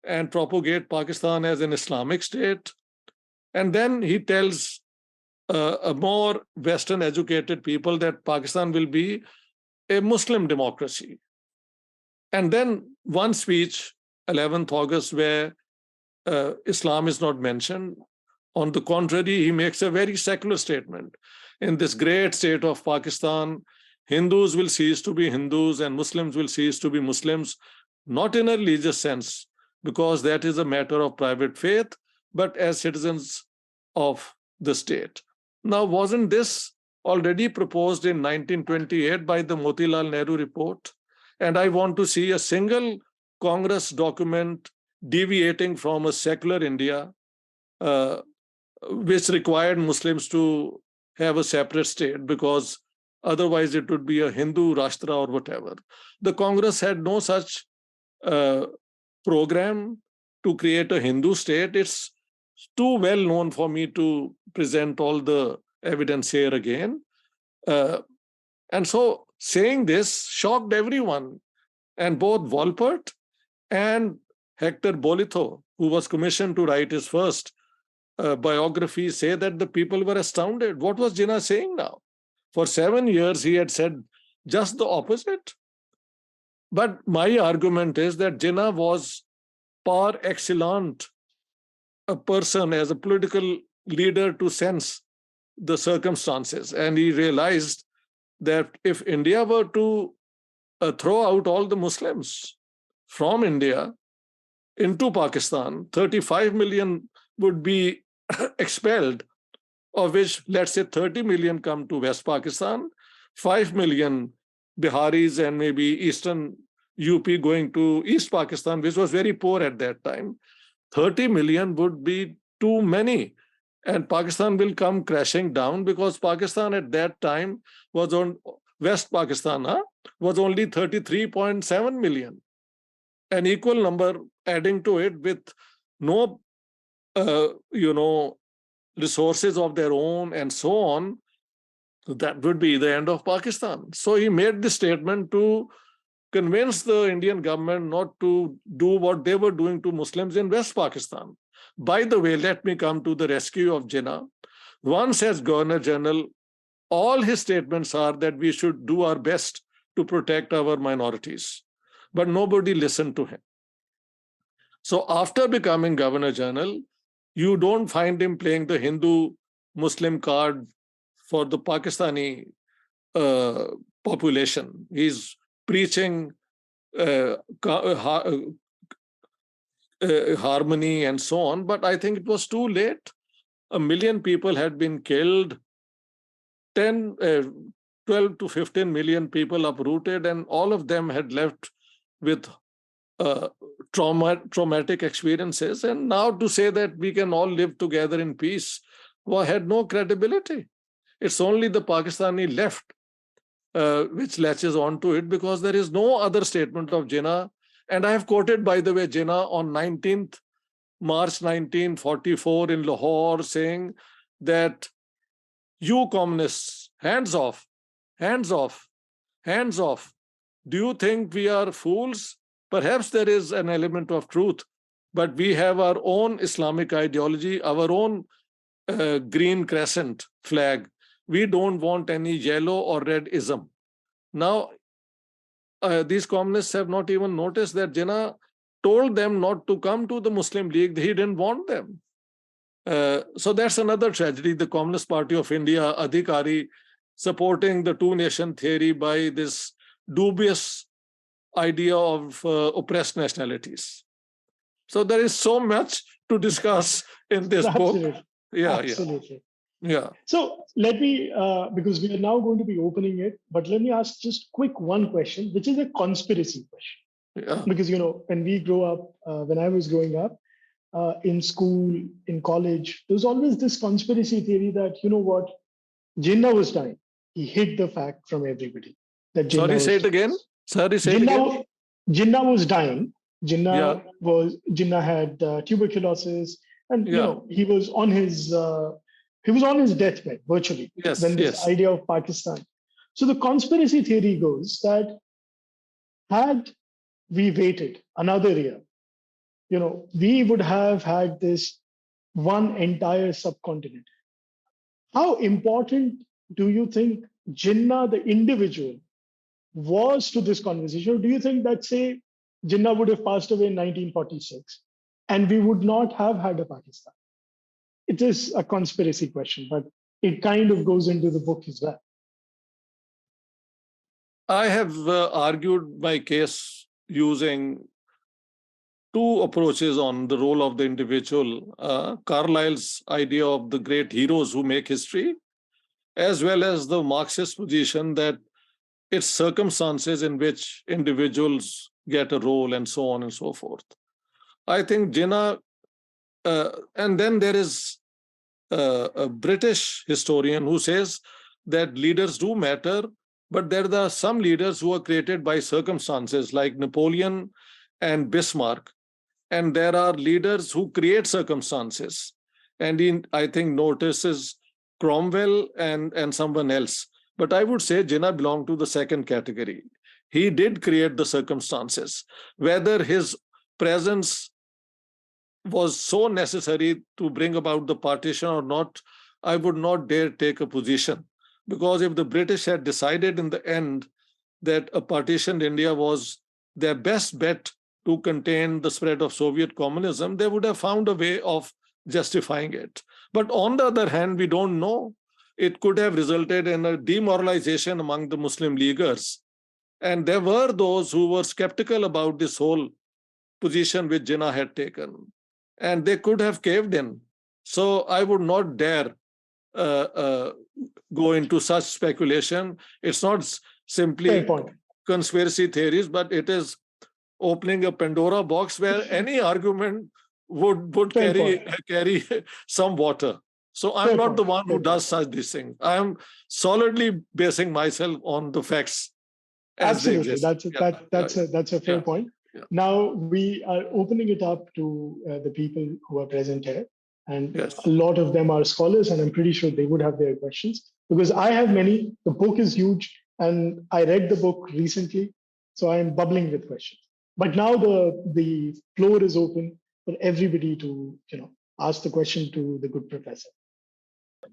and propagate Pakistan as an Islamic state. And then he tells a more Western educated people that Pakistan will be a Muslim democracy. And then one speech, 11th August, where Islam is not mentioned. On the contrary, he makes a very secular statement. In this great state of Pakistan, Hindus will cease to be Hindus and Muslims will cease to be Muslims, not in a religious sense, because that is a matter of private faith, but as citizens of the state. Now, wasn't this already proposed in 1928 by the Motilal Nehru report. And I want to see a single Congress document deviating from a secular India, uh, which required Muslims to have a separate state, because otherwise it would be a Hindu Rashtra or whatever. The Congress had no such uh, program to create a Hindu state. It's too well known for me to present all the evidence here again. And so saying this shocked everyone. And both Wolpert and Hector Bolito, who was commissioned to write his first biography, say that the people were astounded. What was Jinnah saying now? For 7 years, he had said just the opposite. But my argument is that Jinnah was par excellence a person as a political leader to sense the circumstances. And he realized that if India were to throw out all the Muslims from India into Pakistan, 35 million would be expelled, of which, let's say, 30 million come to West Pakistan, 5 million Biharis and maybe Eastern UP going to East Pakistan, which was very poor at that time. 30 million would be too many. And Pakistan will come crashing down, because Pakistan at that time was on West Pakistan was only 33.7 million. An equal number adding to it with no, resources of their own and so on, that would be the end of Pakistan. So he made this statement to convince the Indian government not to do what they were doing to Muslims in West Pakistan. By the way, let me come to the rescue of Jinnah. Once as Governor General, all his statements are that we should do our best to protect our minorities. But nobody listened to him. So after becoming Governor General, you don't find him playing the Hindu-Muslim card for the Pakistani population. He's preaching harmony and so on, but I think it was too late. 1 million people had been killed, 12 to 15 million people uprooted, and all of them had left with traumatic experiences. And now to say that we can all live together in peace had no credibility. It's only the Pakistani left which latches onto it, because there is no other statement of Jinnah. And I have quoted, by the way, Jinnah on 19th March 1944 in Lahore, saying that you communists, hands off, hands off, hands off. Do you think we are fools? Perhaps there is an element of truth, but we have our own Islamic ideology, our own green crescent flag. We don't want any yellow or red ism. Now, these communists have not even noticed that Jinnah told them not to come to the Muslim League. He didn't want them. So that's another tragedy. The Communist Party of India, Adhikari, supporting the two-nation theory by this dubious idea of oppressed nationalities. So there is so much to discuss in this Absolutely. book. Yeah, Absolutely. Yeah. So let me, because we are now going to be opening it, but let me ask just quick one question, which is a conspiracy question. Yeah. Because, when we grow up, when I was growing up, in school, in college, there was always this conspiracy theory that, what, Jinnah was dying. He hid the fact from everybody. That Jinnah Sorry, was say it again. Sorry, say it again. Jinnah was dying. Jinnah had tuberculosis, and he was on his deathbed virtually when this idea of Pakistan. So the conspiracy theory goes that had we waited another year, we would have had this one entire subcontinent. How important do you think Jinnah, the individual, was to this conversation? Or do you think that, say, Jinnah would have passed away in 1946 and we would not have had a Pakistan? It is a conspiracy question, but it kind of goes into the book as well. I have argued my case using two approaches on the role of the individual. Carlyle's idea of the great heroes who make history, as well as the Marxist position that it's circumstances in which individuals get a role and so on and so forth. I think Jinnah, and then there is a British historian who says that leaders do matter, but there are some leaders who are created by circumstances, like Napoleon and Bismarck, and there are leaders who create circumstances. And he, I think, notices Cromwell and someone else. But I would say Jinnah belonged to the second category. He did create the circumstances. Whether his presence was so necessary to bring about the partition or not, I would not dare take a position. Because if the British had decided in the end that a partitioned India was their best bet to contain the spread of Soviet communism, they would have found a way of justifying it. But on the other hand, we don't know. It could have resulted in a demoralization among the Muslim leaguers. And there were those who were skeptical about this whole position which Jinnah had taken. And they could have caved in. So I would not dare go into such speculation. It's not simply conspiracy theories, but it is opening a Pandora box where any argument would carry some water. So I'm not the one who does such these things. I am solidly basing myself on the facts. Absolutely, that's a fair point. Yeah. Now we are opening it up to the people who are present here, and a lot of them are scholars, and I'm pretty sure they would have their questions, because I have many. The book is huge, and I read the book recently, so I'm bubbling with questions. But now the floor is open for everybody to ask the question to the good professor.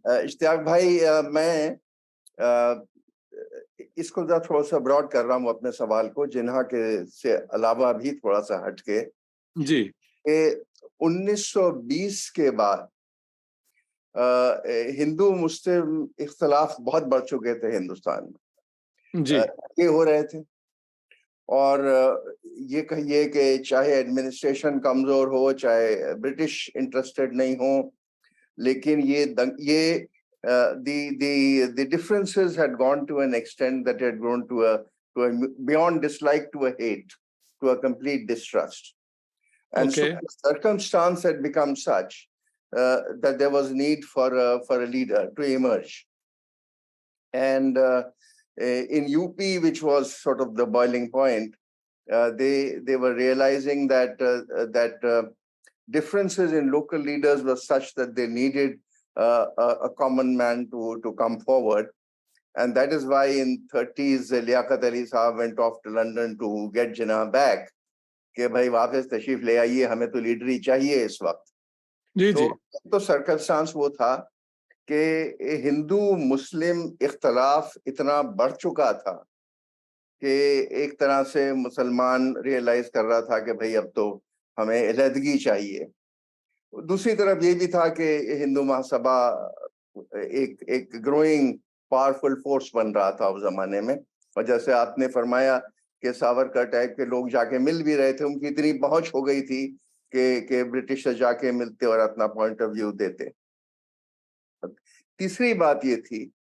Ishtiyaq भाई, मैं इसको थोड़ा सा broad कर रहा हूँ अपने सवाल को, जिन्हा के से अलावा भी थोड़ा सा हटके जी, 1920 के बाद हिंदू मुस्लिम इख्तलाफ बहुत बढ़ चुके थे हिंदुस्तान में जी, ये हो रहे थे, और ये कहिए कि चाहे एडमिनिस्ट्रेशन कमजोर हो, चाहे ब्रिटिश इंटरेस्टेड नहीं हो, लेकिन ये the differences had gone to an extent that had grown to a beyond dislike to a hate, to a complete distrust. And so the circumstance had become such that there was need for a leader to emerge. And in UP, which was sort of the boiling point, they were realizing that differences in local leaders were such that they needed a common man to come forward. And that is why in 30s, Liaquat Ali Saab went off to London to get Jinnah back. कि भाई वापस तशरीफ ले आइए, हमें तो leader ही चाहिए इस वक्त. तो सर्कमस्टांस वो था कि हिंदू मुस्लिम इख्तलाफ इतना बढ़ चुका था कि एक तरह से मुसलमान रियलाइज कर रहा था कि भाई अब तो हमें अलहदगी चाहिए. दूसरी तरफ ये भी था कि हिंदू महासभा एक ग्रोइंग पावरफुल फोर्स बन रहा था उस जमाने में, और जैसे आपने फरमाया कि सावरकर टाइप के लोग जाके मिल भी रहे थे, उनकी इतनी पहुंच हो गई थी कि ब्रिटिश से जाके मिलते और अपना पॉइंट ऑफ व्यू देते. तीसरी बात ये थी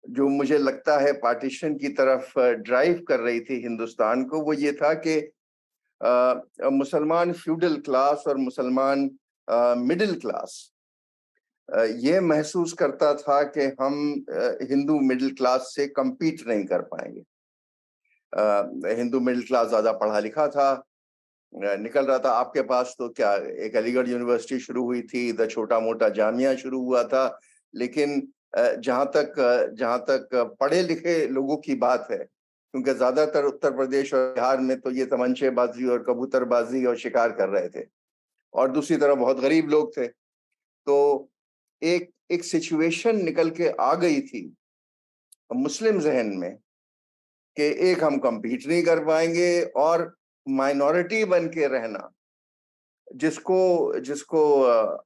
जो मुझे लगता है पार्टीशन की तरफ ड्राइव कर रही थी हिंदुस्तान को, वो ये था कि मुसलमान फ्यूडल क्लास और मुसलमान मिडिल क्लास ये महसूस करता था कि हम हिंदू मिडिल क्लास से compete नहीं कर पाएंगे. हिंदू मिडिल क्लास ज्यादा पढ़ा लिखा था, निकल रहा था. आपके पास तो क्या एक अलीगढ़ यूनिवर्सिटी शुरू हुई थी, इधर छोटा मोटा जामिया शुरू हुआ था, लेकिन जहां तक पढ़े लिखे लोगों की बात है, क्योंकि ज्यादातर उत्तर प्रदेश और बिहार में तो ये तमंचेबाजी और कबूतरबाजी और शिकार कर रहे थे, और दूसरी तरफ बहुत गरीब लोग थे. तो एक सिचुएशन निकल के आ गई थी मुस्लिम जहन में कि एक हम compete नहीं कर पाएंगे, और माइनॉरिटी बन के रहना, जिसको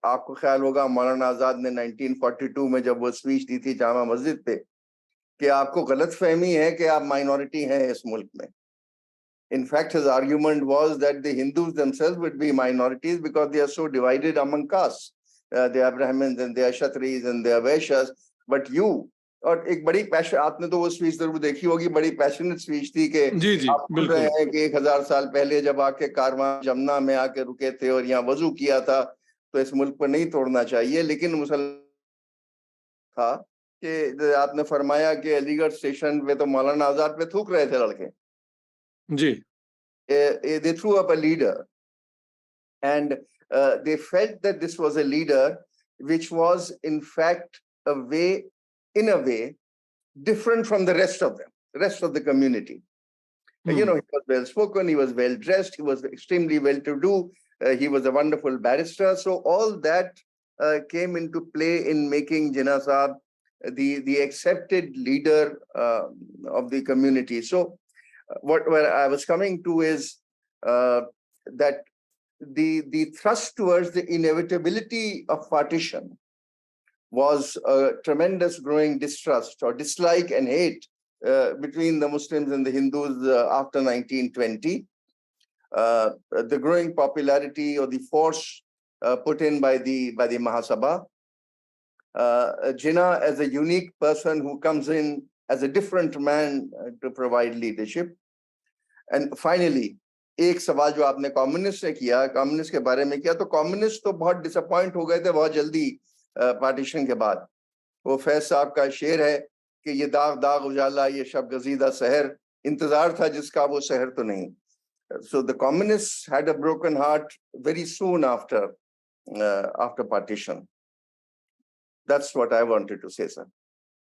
आपको ख्याल होगा मौलाना आजाद ने 1942 में जब वो स्पीच दी थी जामा मस्जिद पे कि आपको गलतफहमी है कि आप माइनॉरिटी हैं इस मुल्क में. In fact, his argument was that the Hindus themselves would be minorities because they are so divided among castes. They are Brahmins and they are Kshatris and they are Vaishyas. But you, और एक बड़ी passion, आपने तो वो speech जरूर देखी होगी, बड़ी पैशनेट स्पीच थी कि जी जी आप बोल रहे हैं कि 1000 साल पहले जब आके कारवां जमुना में आके रुके थे और यहाँ वजू किया था, तो इस मुल्क पर नहीं तोड़ना चाहिए। लेकिन मुसलमान था कि आपने फरमाया कि अलीगढ़ स्टेशन पे तो मौलाना आजाद पे थूक रहे थे लड़के जी। they threw up a leader and they felt that this was a leader which was in fact in a way different from the rest of them, the rest of the community. You know, he was well spoken, he was well dressed, he was extremely well to do, he was a wonderful barrister. So all that came into play in making Jinnah Sahab the accepted leader of the community. So what I was coming to is that the thrust towards the inevitability of partition was a tremendous growing distrust or dislike and hate between the Muslims and the Hindus after 1920. The growing popularity or the force put in by the Mahasabha. Jinnah as a unique person who comes in as a different man to provide leadership. And finally, एक सवाल जो आपने communist से किया, communist के बारे में किया, तो कम्युनिस्ट तो बहुत डिसअपॉइंट हो गए थे बहुत जल्दी पार्टीशन के बाद। वो फैज साहब का शेर है कि ये दाग दाग उजाला ये शब गजीदा सहर, इंतजार था जिसका वो सहर तो नहीं। So the communists had a broken heart very soon after partition. That's what I wanted to say, sir.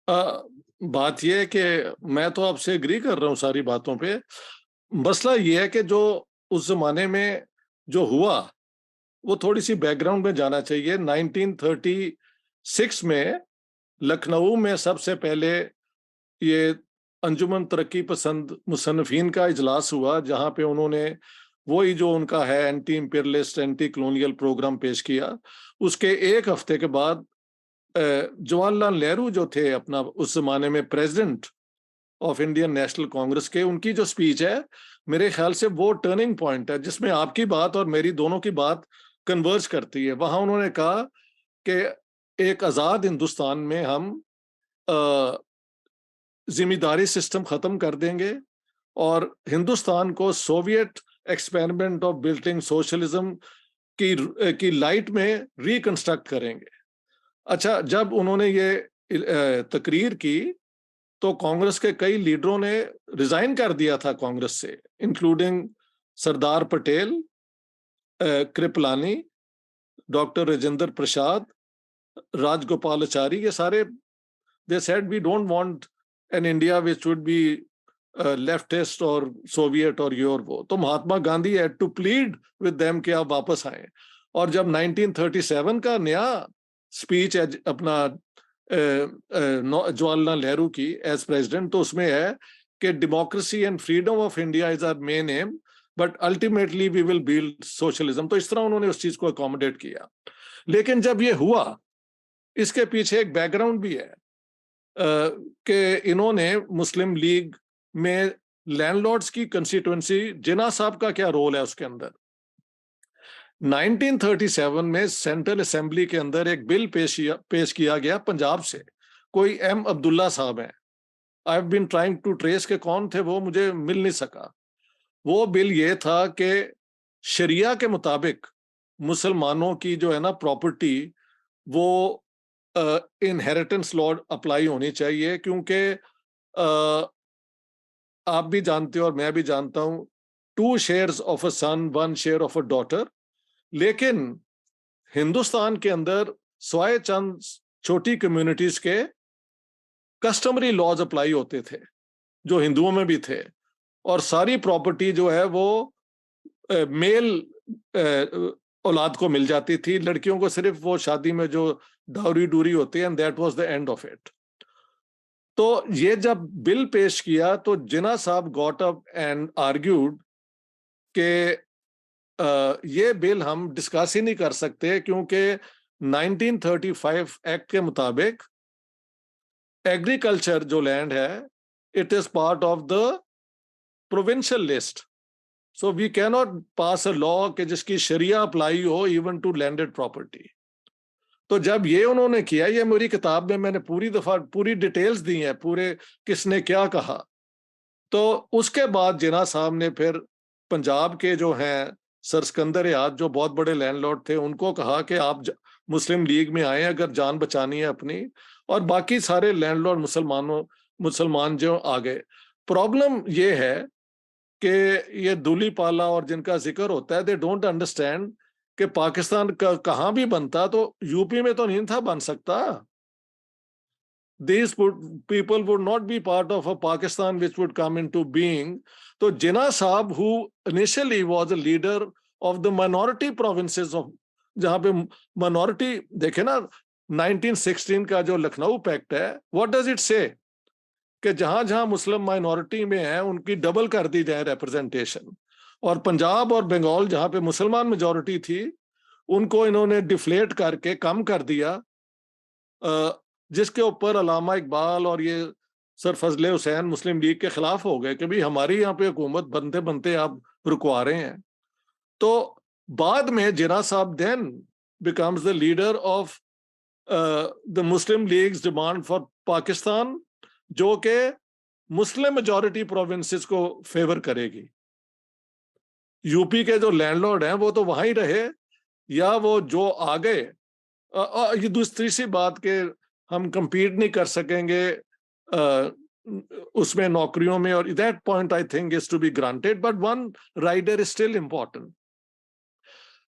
बात यह है कि मैं तो आपसे एग्री कर रहा हूँ सारी बातों पे। मसला ये है कि जो उस जमाने में जो हुआ वो थोड़ी सी बैकग्राउंड में जाना चाहिए। 1936 में लखनऊ में सबसे पहले ये अंजुमन तरक्की पसंद मुसन्निफीन का इजलास हुआ, जहां पे उन्होंने वही जो उनका है anti imperialist anti colonial programme पेश किया। उसके एक हफ्ते के बाद जवाहरलाल नेहरू जो थे अपना उस जमाने में president of Indian national Congress के, उनकी जो स्पीच है मेरे ख्याल से वो टर्निंग पॉइंट है जिसमें आपकी बात और मेरी दोनों की बात कन्वर्ज करती है। वहां उन्होंने कहा कि एक आजाद हिंदुस्तान में हम जिम्मेदारी सिस्टम खत्म कर देंगे और हिंदुस्तान को Soviet experiment of building socialism की लाइट में रिकंस्ट्रक्ट करेंगे। अच्छा, जब उन्होंने ये तकरीर की तो कांग्रेस के कई लीडरों ने रिजाइन कर दिया था कांग्रेस से, इंक्लूडिंग सरदार पटेल, कृपलानी, डॉक्टर राजेंद्र प्रसाद, राजगोपालाचारी, ये सारे they said we don't want an India which would be leftist or Soviet or your वो। तो Mahatma Gandhi had to plead with them कि आप वापस आए। और जब 1937 का नया स्पीच है अपना जवाहरलाल नेहरू की एज प्रेसिडेंट, तो उसमें है कि democracy and freedom of India is our main aim but ultimately we will build socialism. तो इस तरह उन्होंने उस चीज को अकोमोडेट किया। लेकिन जब ये हुआ इसके पीछे एक बैकग्राउंड भी है कि इन्होंने मुस्लिम लीग में लैंडलॉर्ड्स की कंस्टिट्यूएंसी, जिन्ना साहब का क्या रोल है उसके अंदर। 1937 में सेंट्रल असेंबली के अंदर एक बिल पेश किया गया पंजाब से, कोई एम अब्दुल्ला साहब हैं। I have been trying to trace के कौन थे वो, मुझे मिल नहीं सका। वो बिल ये था कि शरिया के मुताबिक मुसलमानों की जो है ना प्रॉपर्टी वो इनहेरिटेंस लॉ अप्लाई होनी चाहिए, क्योंकि आप भी जानते हो और मैं भी जानता हूं 2 shares of a son 1 share of a daughter. लेकिन हिंदुस्तान के अंदर स्वाय चंद छोटी कम्युनिटीज के कस्टमरी लॉज अप्लाई होते थे जो हिंदुओं में भी थे, और सारी प्रॉपर्टी जो है वो मेल औलाद को मिल जाती थी, लड़कियों को सिर्फ वो शादी में जो डाउरी डूरी होती है, and that was the end of it. तो ये जब बिल पेश किया तो जिन्ना साहब गॉट अप एंड आर्ग्यूड कि ये बिल हम डिस्कस ही नहीं कर सकते, क्योंकि 1935 एक्ट के मुताबिक एग्रीकल्चर जो लैंड है it is part of the provincial list, so we can not pass a law कि जिसकी शरिया अप्लाई हो इवन टू लैंडेड प्रॉपर्टी। तो जब ये उन्होंने किया, ये मेरी किताब में मैंने पूरी डिटेल्स दी हैं, पूरे किसने क्या कहा। तो उसके बाद जिन्ना साहब ने फिर पंजाब के जो हैं सर सिकंदर याद, जो बहुत बड़े लैंडलॉर्ड थे, उनको कहा कि आप मुस्लिम लीग में आए अगर जान बचानी है अपनी, और बाकी सारे लैंडलॉर्ड मुसलमान जो आ गए। प्रॉब्लम ये है कि ये दूली पाला और जिनका जिक्र होता है, दे डोंट अंडरस्टैंड कि पाकिस्तान का कहाँ भी बनता तो यूपी में तो नहीं था बन सकता। These people would not be part of a Pakistan which would come into being. तो जिन्ना साहब, who initially was a leader of the minority provinces of, जहाँ पे minority, देखे ना 1916 का जो लखनऊ पैक्ट है, what does it say? कि जहां जहां मुस्लिम माइनॉरिटी में है उनकी डबल कर दी जाए रिप्रेजेंटेशन, और पंजाब और बंगाल जहां पे मुसलमान मेजॉरिटी थी उनको इन्होंने डिफ्लेट करके कम कर दिया, जिसके ऊपर अलामा इकबाल और ये सर फजले हुसैन मुस्लिम लीग के खिलाफ हो गए कि भाई हमारी यहाँ पे हुकूमत बनते बनते आप रुकवा रहे हैं। तो बाद में Jinnah sahab then becomes the leader of the Muslim League's demand for Pakistan, जो कि मुस्लिम मेजॉरिटी प्रोविंसेस को फेवर करेगी। यूपी के जो लैंडलॉर्ड हैं वो तो वहां ही रहे, या वो जो आ गए। ये दूसरी सी बात कि हम compete नहीं कर सकेंगे उसमें नौकरियों में, और that point I think is to be granted, but one rider is still important.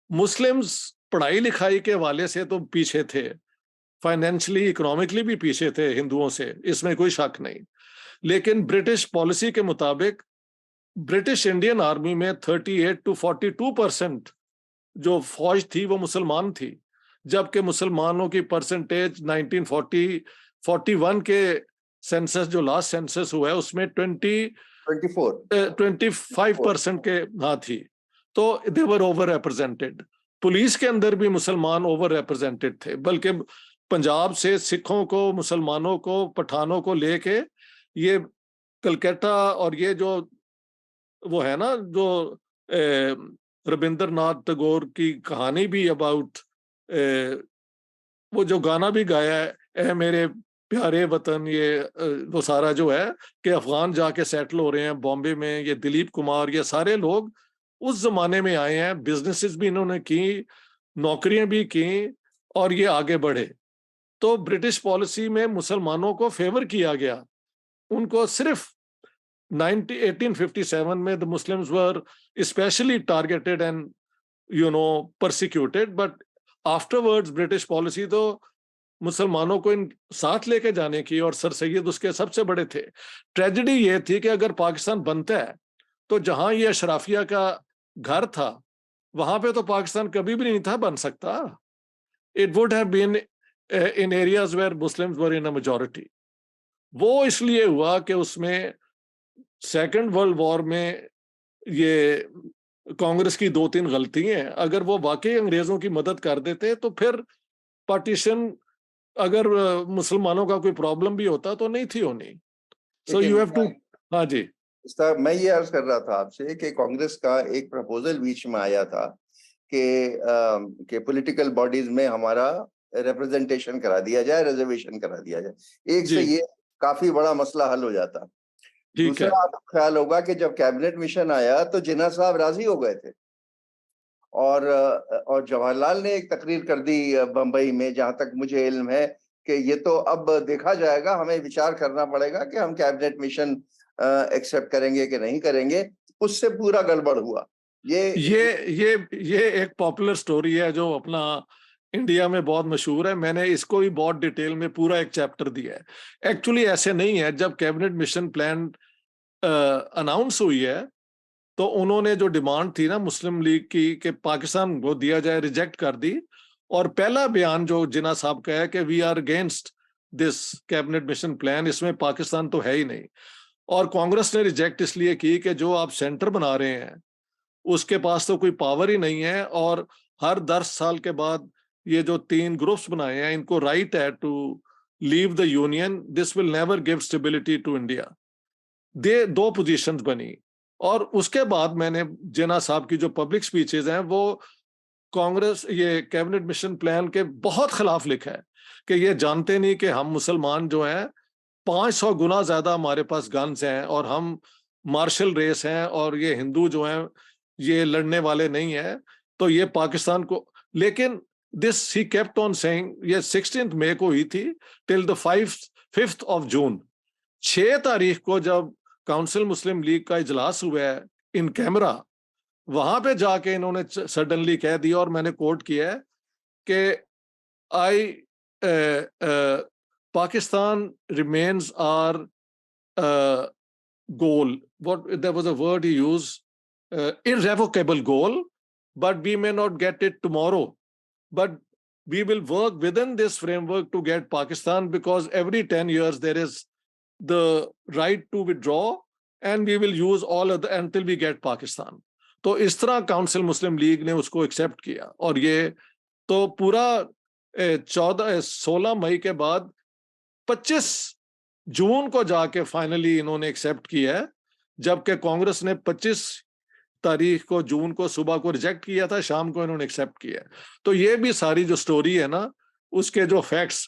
Muslims पढ़ाई लिखाई के हवाले से तो पीछे थे, फाइनेंशियली इकोनॉमिकली भी पीछे थे हिंदुओं से, इसमें कोई शक नहीं। लेकिन ब्रिटिश पॉलिसी के मुताबिक ब्रिटिश इंडियन आर्मी में 38 to 42% जो फौज थी वो मुसलमान थी, जबकि मुसलमानों की परसेंटेज 1941 के सेंसस, जो लास्ट सेंसस हुआ है, उसमें 25% के हाँ थी। तो दे वर ओवर रिप्रेजेंटेड। पुलिस के अंदर भी मुसलमान ओवर रिप्रेजेंटेड थे, बल्कि पंजाब से सिखों को, मुसलमानों को, पठानों को लेके ये कलकत्ता, और ये जो वो है ना जो रविंद्रनाथ टैगोर की कहानी भी अबाउट, वो जो गाना भी गाया है, ए मेरे प्यारे वतन, ये वो सारा जो है कि अफगान जाके सेटल हो रहे हैं बॉम्बे में, ये दिलीप कुमार, ये सारे लोग उस जमाने में आए हैं, बिजनेसेस भी इन्होंने की, नौकरियां भी की, और ये आगे बढ़े। तो ब्रिटिश पॉलिसी में मुसलमानों को फेवर किया गया, उनको सिर्फ 1857 में the Muslims were specially targeted and persecuted, but afterwards British policy तो मुसलमानों को इन साथ लेके जाने की, और सर सैयद उसके सबसे बड़े थे। ट्रेजेडी ये थी कि अगर पाकिस्तान बनता है तो जहां ये अशराफिया का घर था वहां पे तो पाकिस्तान कभी भी नहीं था बन सकता। It would have been in areas where Muslims were in a majority. वो इसलिए हुआ कि उसमें सेकेंड वर्ल्ड वॉर में ये कांग्रेस की 2-3 गलतियां हैं। अगर वो वाकई अंग्रेजों की मदद कर देते तो फिर पार्टीशन, अगर मुसलमानों का कोई प्रॉब्लम भी होता तो नहीं थी होनी। So you have to. हाँ जी, मैं ये अर्ज कर रहा था आपसे कि कांग्रेस का एक प्रपोजल बीच में आया था कि पॉलिटिकल बॉडीज में हमारा रिप्रेजेंटेशन करा दिया जाए, रिजर्वेशन करा दिया जाए। एक से ये काफी बड़ा मसला हल हो जाता। दूसरा आपको ख्याल होगा कि जब कैबिनेट मिशन आया तो जिन्ना साहब राजी हो गए थे, और जवाहरलाल ने एक तकरीर कर दी बंबई में, जहां तक मुझे इल्म है कि ये तो अब देखा जाएगा, हमें विचार करना पड़ेगा कि हम कैबिनेट मिशन एक्सेप्ट करेंगे कि नहीं करेंगे। उससे पूरा गड़बड़ हुआ। ये एक पॉपुलर स्टोरी है जो अपना इंडिया में बहुत मशहूर है। मैंने इसको भी बहुत डिटेल में पूरा एक चैप्टर दिया है। एक्चुअली ऐसे नहीं है। जब कैबिनेट मिशन प्लान अनाउंस हुई है तो उन्होंने जो डिमांड थी ना मुस्लिम लीग की कि पाकिस्तान को दिया जाए, रिजेक्ट कर दी। और पहला बयान जो जिन्ना साहब का है कि we are against this cabinet mission plan, इसमें पाकिस्तान तो है ही नहीं। और कांग्रेस ने रिजेक्ट इसलिए की कि जो आप सेंटर बना रहे हैं उसके पास तो कोई पावर ही नहीं है, और हर 10 साल के बाद ये जो 3 ग्रुप्स बनाए हैं इनको राइट है to leave the union, this will never give stability to India. 2 positions बनी। और उसके बाद मैंने जिन्ना साहब की जो पब्लिक स्पीचेस हैं वो कांग्रेस ये कैबिनेट मिशन प्लान के बहुत खिलाफ लिखा है कि ये जानते नहीं कि हम मुसलमान जो हैं 500 गुना ज्यादा हमारे पास गन्स हैं और हम मार्शल रेस हैं और ये हिंदू जो हैं ये लड़ने वाले नहीं हैं, तो ये पाकिस्तान को। लेकिन this he kept on saying, ये 16 मई को हुई थी till the 5th of June। 6 तारीख को जब काउंसिल मुस्लिम लीग का इजलास हुआ है इन कैमरा, वहां पे जाके इन्होंने सडनली कह दिया, और मैंने कोट किया है कि I Pakistan remains our goal, what there was a word he used, irrevocable goal, but we may not get it tomorrow, but we will work within this framework to get Pakistan, because every 10 years there is the right to withdraw and we will use all of the until we get Pakistan। तो इस तरह council मुस्लिम league ने उसको accept किया, और ये तो पूरा 16 मई के बाद 25 जून को जाके फाइनली इन्होंने एक्सेप्ट किया है, जबकि कांग्रेस ने 25 तारीख को जून को सुबह को रिजेक्ट किया था, शाम को इन्होंने एक्सेप्ट किया है। तो ये भी सारी जो स्टोरी है ना, उसके जो फैक्ट्स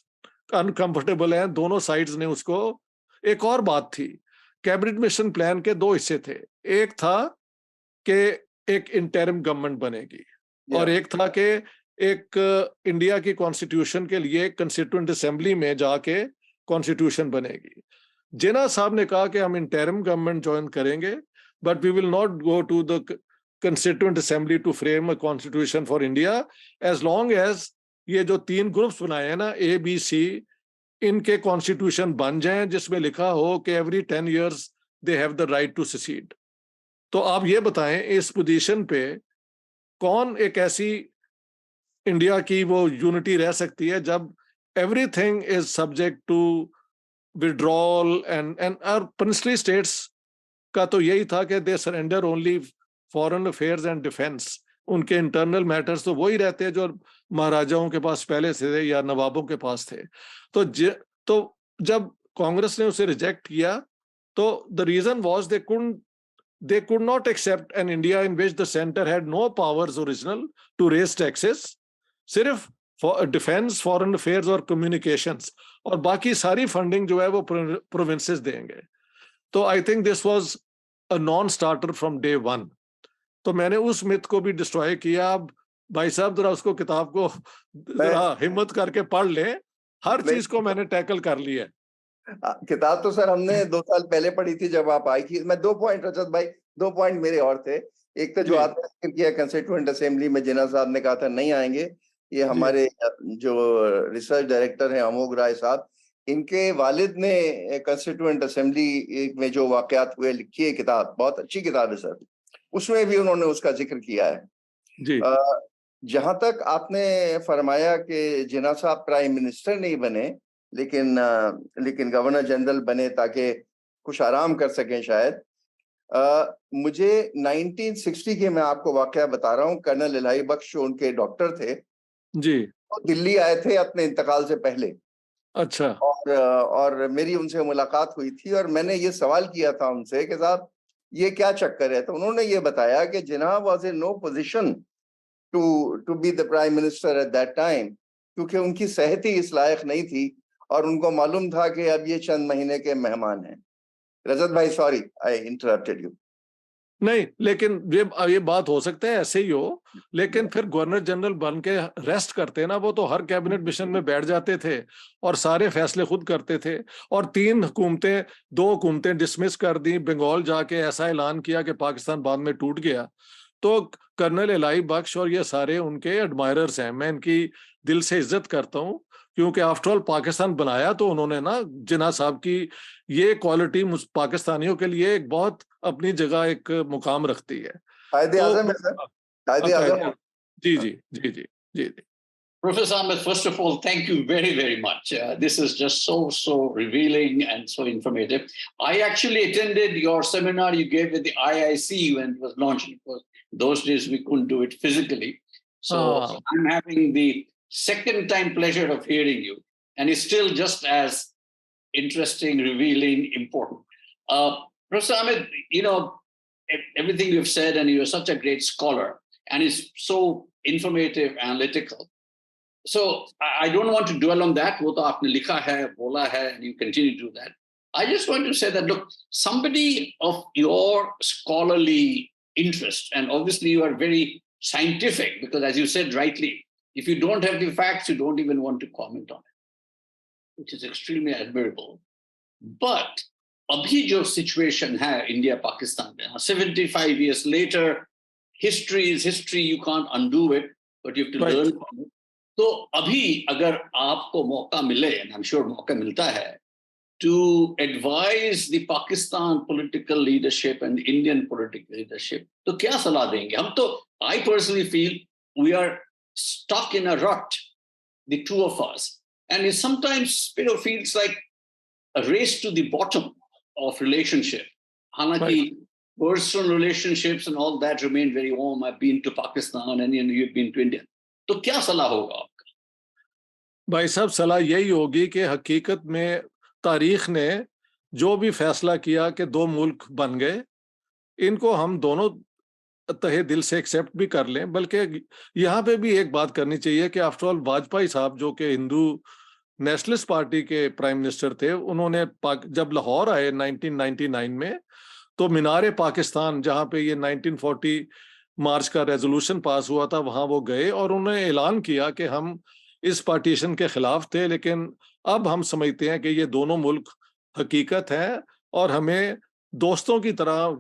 अनकंफर्टेबल हैं दोनों साइड्स ने उसको। एक और बात थी, कैबिनेट मिशन प्लान के 2 हिस्से थे, एक था कि एक इंटरिम गवर्नमेंट बनेगी और एक था कि एक इंडिया की कॉन्स्टिट्यूशन के लिए कंस्टिट्यूएंट असेंबली में जाके कॉन्स्टिट्यूशन बनेगी। जिन्ना साहब ने कहा कि हम इंटरिम गवर्नमेंट ज्वाइन करेंगे, but we will not go to the constituent assembly to frame a constitution for India as long as ये जो 3 ग्रुप्स बनाए हैं ना, A, B, C, इनके कॉन्स्टिट्यूशन बन जाएं जिसमें लिखा हो कि every 10 years they have the right to secede. तो आप ये बताएं, इस पोजीशन पे कौन एक ऐसी इंडिया की वो यूनिटी रह सकती है जब everything is subject to withdrawal and our princely states का तो यही था कि they surrender only foreign affairs and defense। उनके इंटरनल मैटर्स तो वही रहते हैं जो महाराजाओं के पास पहले से थे या नवाबों के पास थे। तो जब कांग्रेस ने उसे रिजेक्ट किया, तो the reason was they could not accept an India in which the center had no powers original to raise taxes, सिर्फ डिफेंस, फॉरेन अफेयर्स और कम्युनिकेशंस, और बाकी सारी फंडिंग जो है वो प्रोविंसेस देंगे। तो I think this was a non starter from day 1। तो मैंने उस मिथ को भी डिस्ट्रॉय किया। अब भाई साहब जरा उसको किताब को जरा हिम्मत करके पढ़ ले, हर चीज को मैंने टैकल कर लिया है। किताब तो सर हमने 2 साल पहले पढ़ी थी जब आप आई थी। मैं 2 पॉइंट, रजत भाई 2 पॉइंट मेरे और थे। एक तो जो आपने किया कंस्टिट्यूएंट असेंबली में जिन्ना साहब ने कहा था नहीं आएंगे, ये हमारे जो रिसर्च डायरेक्टर हैं अमोघ राय साहब, इनके वालिद ने कंस्टिट्यूएंट असेंबली में जो वाकयात हुए लिखी है किताब, बहुत अच्छी किताब है सर, उसमें भी उन्होंने उसका जिक्र किया है जी। जहां तक आपने फरमाया कि जिन्ना साहब प्राइम मिनिस्टर नहीं बने लेकिन गवर्नर जनरल बने ताकि कुछ आराम कर सकें शायद। मुझे 1960 के मैं आपको वाकया बता रहा हूँ, कर्नल इलाही बख्श जो उनके डॉक्टर थे जी, वो दिल्ली आए थे अपने इंतकाल से पहले। अच्छा। और मेरी उनसे मुलाकात हुई थी और मैंने ये सवाल किया था उनसे कि साहब ये क्या चक्कर है, तो उन्होंने ये बताया कि Jinnah was in no position to be the prime minister at that time, क्योंकि उनकी सेहत ही इस लायक नहीं थी और उनको मालूम था कि अब ये चंद महीने के मेहमान हैं। रजत भाई सॉरी आई इंटरप्टेड यू। नहीं, लेकिन ये बात हो सकता है ऐसे ही हो, लेकिन फिर गवर्नर जनरल बन के रेस्ट करते ना, वो तो हर कैबिनेट मिशन में बैठ जाते थे और सारे फैसले खुद करते थे। और 2 हुकूमतें डिसमिस कर दी, बंगाल जाके ऐसा ऐलान किया कि पाकिस्तान बाद में टूट गया। तो कर्नल इलाही बख्श और ये सारे उनके एडमायरर्स हैं, मैं इनकी दिल से इज्जत करता हूँ, क्योंकि आफ्टर ऑल पाकिस्तान बनाया तो उन्होंने ना। जिन्ना साहब की ये क्वालिटी पाकिस्तानियों के लिए एक बहुत अपनी जगह एक मुकाम रखती है। जी जी जी जी जी। Professor Ahmed, first of all, thank you very, very much. This is just so revealing and so informative. I actually attended your seminar you gave at the IIC when it was launched. Because those days we couldn't do it physically. So I'm having the second time pleasure of hearing you. And it's still just as interesting, revealing, important. Professor Ahmed, you know, everything you've said, and you're such a great scholar, and it's so informative, analytical. So I don't want to dwell on that. वो तो आपने लिखा है, बोला है, and you continue to do that. I just want to say that, look, somebody of your scholarly interest, and obviously you are very scientific, because as you said rightly, if you don't have the facts, you don't even want to comment on it, which is extremely admirable. But abhi jo situation hai India Pakistan mein, 75 years later, history is history, you can't undo it, but you have to learn from it. So abhi agar aapko mauka mile, and I'm sure mauka milta hai, to advise the Pakistan political leadership and Indian political leadership, to kya salah denge? I personally feel we are stuck in a rut, the two of us, and it sometimes feels like a race to the bottom of relationship. Halanki, personal relationships and all that remain very warm. I've been to Pakistan and you've been to India. तो क्या सलाह होगा आपका? भाई साहब, सलाह यही होगी कि हकीकत में तारीख ने जो भी फैसला किया कि दो मुल्क बन गए, इनको हम दोनों तहे दिल से एक्सेप्ट भी कर लें। बल्कि यहाँ पे भी एक बात करनी चाहिए कि आफ्टर ऑल वाजपेयी साहब जो कि हिंदू नेशनलिस्ट पार्टी के प्राइम मिनिस्टर थे, उन्होंने जब लाहौर आए 1999 में, तो मीनार पाकिस्तान जहाँ पे ये 1940 मार्च का रेजोल्यूशन पास हुआ था, वहां वो गए और उन्होंने ऐलान किया कि हम इस पार्टीशन के खिलाफ थे, लेकिन अब हम समझते हैं कि ये दोनों मुल्क हकीकत है और हमें दोस्तों की तरह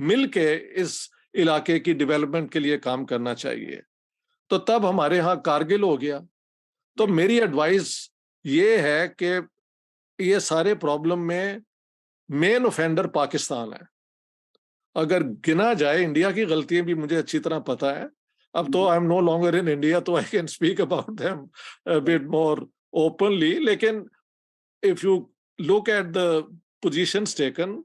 मिल के इस इलाके की डेवलपमेंट के लिए काम करना चाहिए। तो तब हमारे यहाँ कारगिल हो गया। तो मेरी एडवाइस ये है कि ये सारे प्रॉब्लम में मेन ऑफेंडर पाकिस्तान है। अगर गिना जाए, इंडिया की गलतियां भी मुझे अच्छी तरह पता है, अब तो I am no longer in India, तो I can speak about them a bit more openly. लेकिन if you look at the positions taken,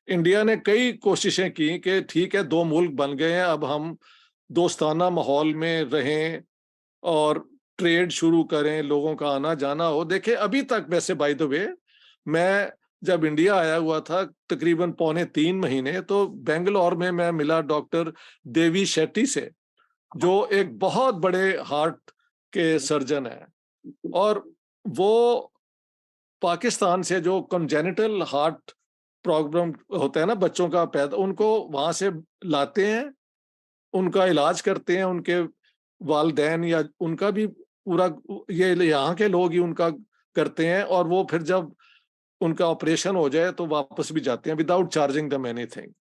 India ने कई कोशिशें की कि ठीक है, दो मुल्क बन गए हैं, अब हम दोस्ताना माहौल में रहें और ट्रेड शुरू करें, लोगों का आना जाना हो। देखिए अभी तक, वैसे बाय द वे, मैं जब इंडिया आया हुआ था तकरीबन 3.25 महीने, तो बेंगलोर में मैं मिला डॉक्टर देवी शेट्टी से, जो एक बहुत बड़े हार्ट के सर्जन है, और वो पाकिस्तान से जो कंजेनिटल हार्ट प्रॉब्लम होता है ना बच्चों का पैदा, उनको वहां से लाते हैं, उनका इलाज करते हैं, उनके वालदैन या उनका भी पूरा, ये यहाँ के लोग ही उनका करते हैं, और वो फिर जब उनका ऑपरेशन हो जाए तो वापस भी जाते हैं विदाउट चार्जिंग देम एनीथिंग।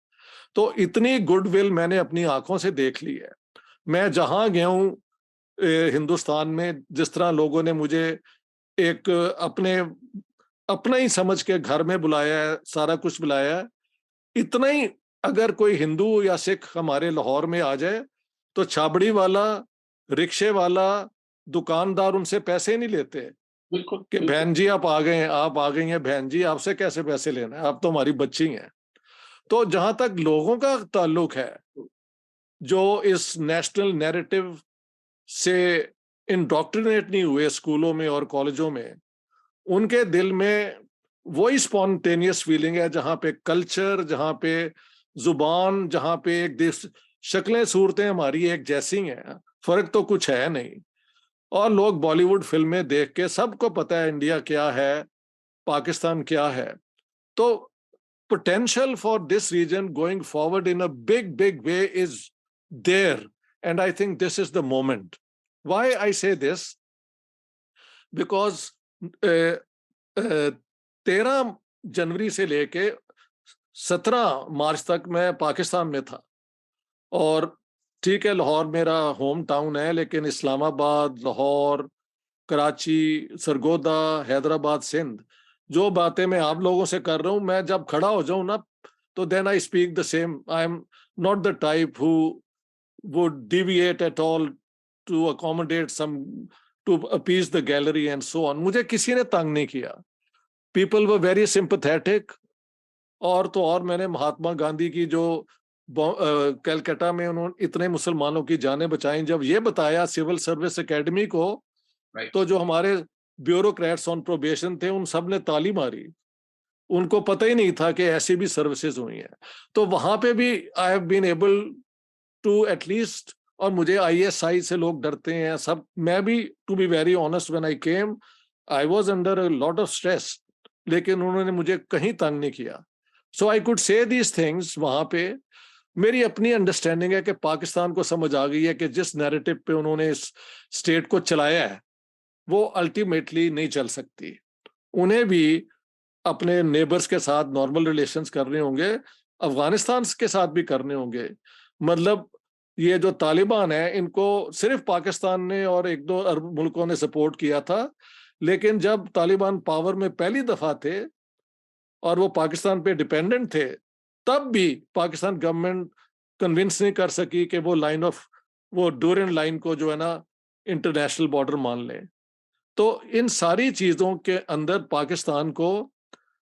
तो इतनी गुडविल मैंने अपनी आंखों से देख ली है। मैं जहां गया हूं हिंदुस्तान में, जिस तरह लोगों ने मुझे एक अपना ही समझ के घर में बुलाया है, सारा कुछ बुलाया है, इतना ही अगर कोई हिंदू या सिख हमारे लाहौर में आ जाए तो छाबड़ी वाला, रिक्शे वाला, दुकानदार उनसे पैसे नहीं लेते कि बहन जी आप आ गए हैं, आप आ गई हैं बहन जी, आपसे कैसे पैसे लेना है, आप तो हमारी बच्ची हैं। तो जहां तक लोगों का ताल्लुक है, जो इस नेशनल नैरेटिव से इंडोक्ट्रिनेट नहीं हुए स्कूलों में और कॉलेजों में, उनके दिल में वही स्पॉन्टेनियस फीलिंग है जहां पे कल्चर, जहां पे जुबान, जहां पे एक शक्लें सूरतें हमारी एक जैसी हैं, फर्क तो कुछ है नहीं। और लोग बॉलीवुड फिल्में देख के, सबको पता है इंडिया क्या है, पाकिस्तान क्या है। तो potential for this region going forward in a big way is there, and I think this is the moment. Why I say this? Because 13 जनवरी से लेके 17 मार्च तक मैं पाकिस्तान में था, और ठीक है लाहौर मेरा होम टाउन है, लेकिन इस्लामाबाद, लाहौर, कराची, सरगोदा, हैदराबाद, सिंध, जो बातें मैं आप लोगों से कर रहा हूं, मैं जब खड़ा हो जाऊं ना, तो then I speak the same. I am not the type who would deviate at all to accommodate some, to appease the gallery and so on. मुझे किसी ने तंग नहीं किया, पीपल वर वेरी सिंपैथेटिक। और तो और मैंने महात्मा गांधी की जो कलकत्ता में उन्होंने इतने मुसलमानों की जानें बचाई, जब ये बताया सिविल सर्विस एकेडमी को, तो जो हमारे ब्यूरोक्रेट्स ऑन प्रोबेशन थे, उन सब ने ताली मारी, उनको पता ही नहीं था कि ऐसी भी सर्विसेज हुई हैं। तो वहां पे भी I have been able to at least और मुझे ISI से लोग डरते हैं सब. मैं भी, to be very honest, when I came I was under a lot of stress, लेकिन उन्होंने मुझे कहीं तंग नहीं किया. So I could say these things. वहां पे मेरी अपनी अंडरस्टैंडिंग है कि पाकिस्तान को समझ आ गई है कि जिस नैरेटिव पे उन्होंने इस स्टेट को चलाया है वो अल्टीमेटली नहीं चल सकती. उन्हें भी अपने नेबर्स के साथ नॉर्मल रिलेशंस करने होंगे, अफगानिस्तान के साथ भी करने होंगे. मतलब ये जो तालिबान है इनको सिर्फ पाकिस्तान ने और एक दो अरब मुल्कों ने सपोर्ट किया था, लेकिन जब तालिबान पावर में पहली दफा थे और वो पाकिस्तान पे डिपेंडेंट थे, तब भी पाकिस्तान गवर्नमेंट कन्विंस नहीं कर सकी कि वो डोरियन लाइन को जो है ना इंटरनेशनल बॉर्डर मान लें. तो इन सारी चीजों के अंदर पाकिस्तान को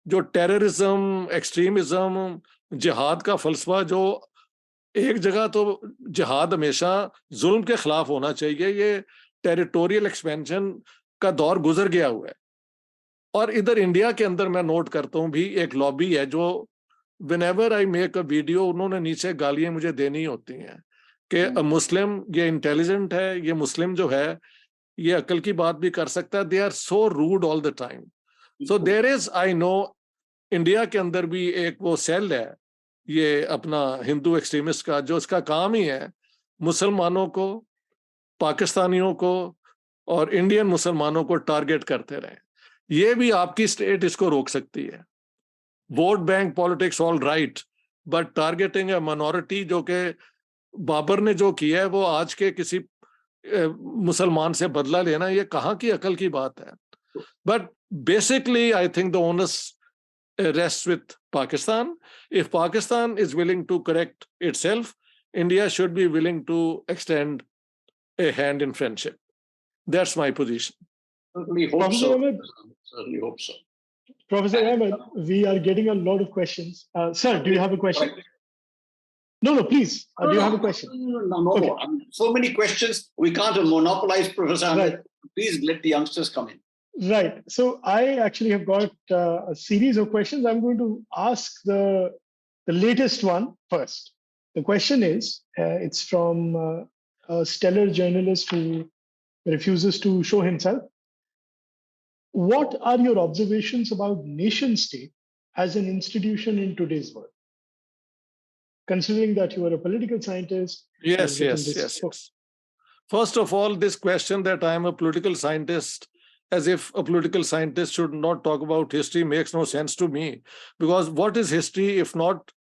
जो टेररिज्म, एक्सट्रीमिज्म, जिहाद का फलसफा, जो एक जगह तो जिहाद हमेशा जुल्म के खिलाफ होना चाहिए, ये टेरिटोरियल एक्सपेंशन का दौर गुजर गया हुआ है. और इधर इंडिया के अंदर मैं नोट करता हूँ भी एक लॉबी है जो whenever I make a video उन्होंने नीचे गालियां मुझे देनी होती हैं कि मुस्लिम ये इंटेलिजेंट है, ये मुस्लिम जो है ये अकल की बात भी कर सकता है. They are so rude all the time. So there is, I know, India के अंदर भी एक वो सेल है ये अपना हिंदू एक्सट्रीमिस्ट का, जो इसका काम ही है मुसलमानों को, पाकिस्तानियों को और इंडियन मुसलमानों को टारगेट करते रहे. ये भी आपकी स्टेट इसको रोक सकती है. Vote bank politics all right, but targeting A minority, जो कि बाबर ने जो किया है वो आज के किसी मुसलमान से बदला लेना, ये कहाँ की अकल की बात है. But basically I think the onus rests with Pakistan. If Pakistan is willing to correct itself, India should be willing to extend a hand in friendship. That's my position. Certainly hope Professor so. Ahmed. Certainly hope so. Professor Ahmed, we are getting a lot of questions. Sir, do you have a question? No, please. Do you have a question? No. Okay. So many questions. We can't monopolize, Professor Ahmed. Right. Please let the youngsters come in. Right. So I actually have got a series of questions. I'm going to ask the latest one first. The question is, it's from a stellar journalist who refuses to show himself. What are your observations about nation state as an institution in today's world? Considering that you are a political scientist. Yes. First of all, this question that I am a political scientist, as if a political scientist should not talk about history, makes no sense to me. Because what is history if not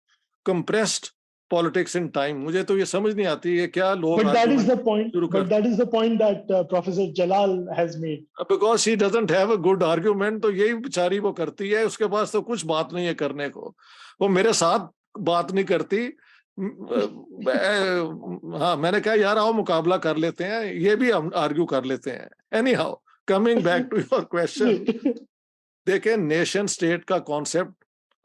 compressed politics in time? मुझे तो ये समझ नहीं आती है क्या लोग. But that is the point. But that is the point that Professor Jalal has made. Because she doesn't have a good argument, तो यही बेचारी वो करती है. उसके पास तो कुछ बात नहीं है करने को. वो मेरे साथ बात नहीं करती. हाँ, मैंने कहा यार आओ मुकाबला कर लेते हैं, ये भी हम आर्ग्यू कर लेते हैं. Anyhow, coming back to your question, देखें नेशन स्टेट का कॉन्सेप्ट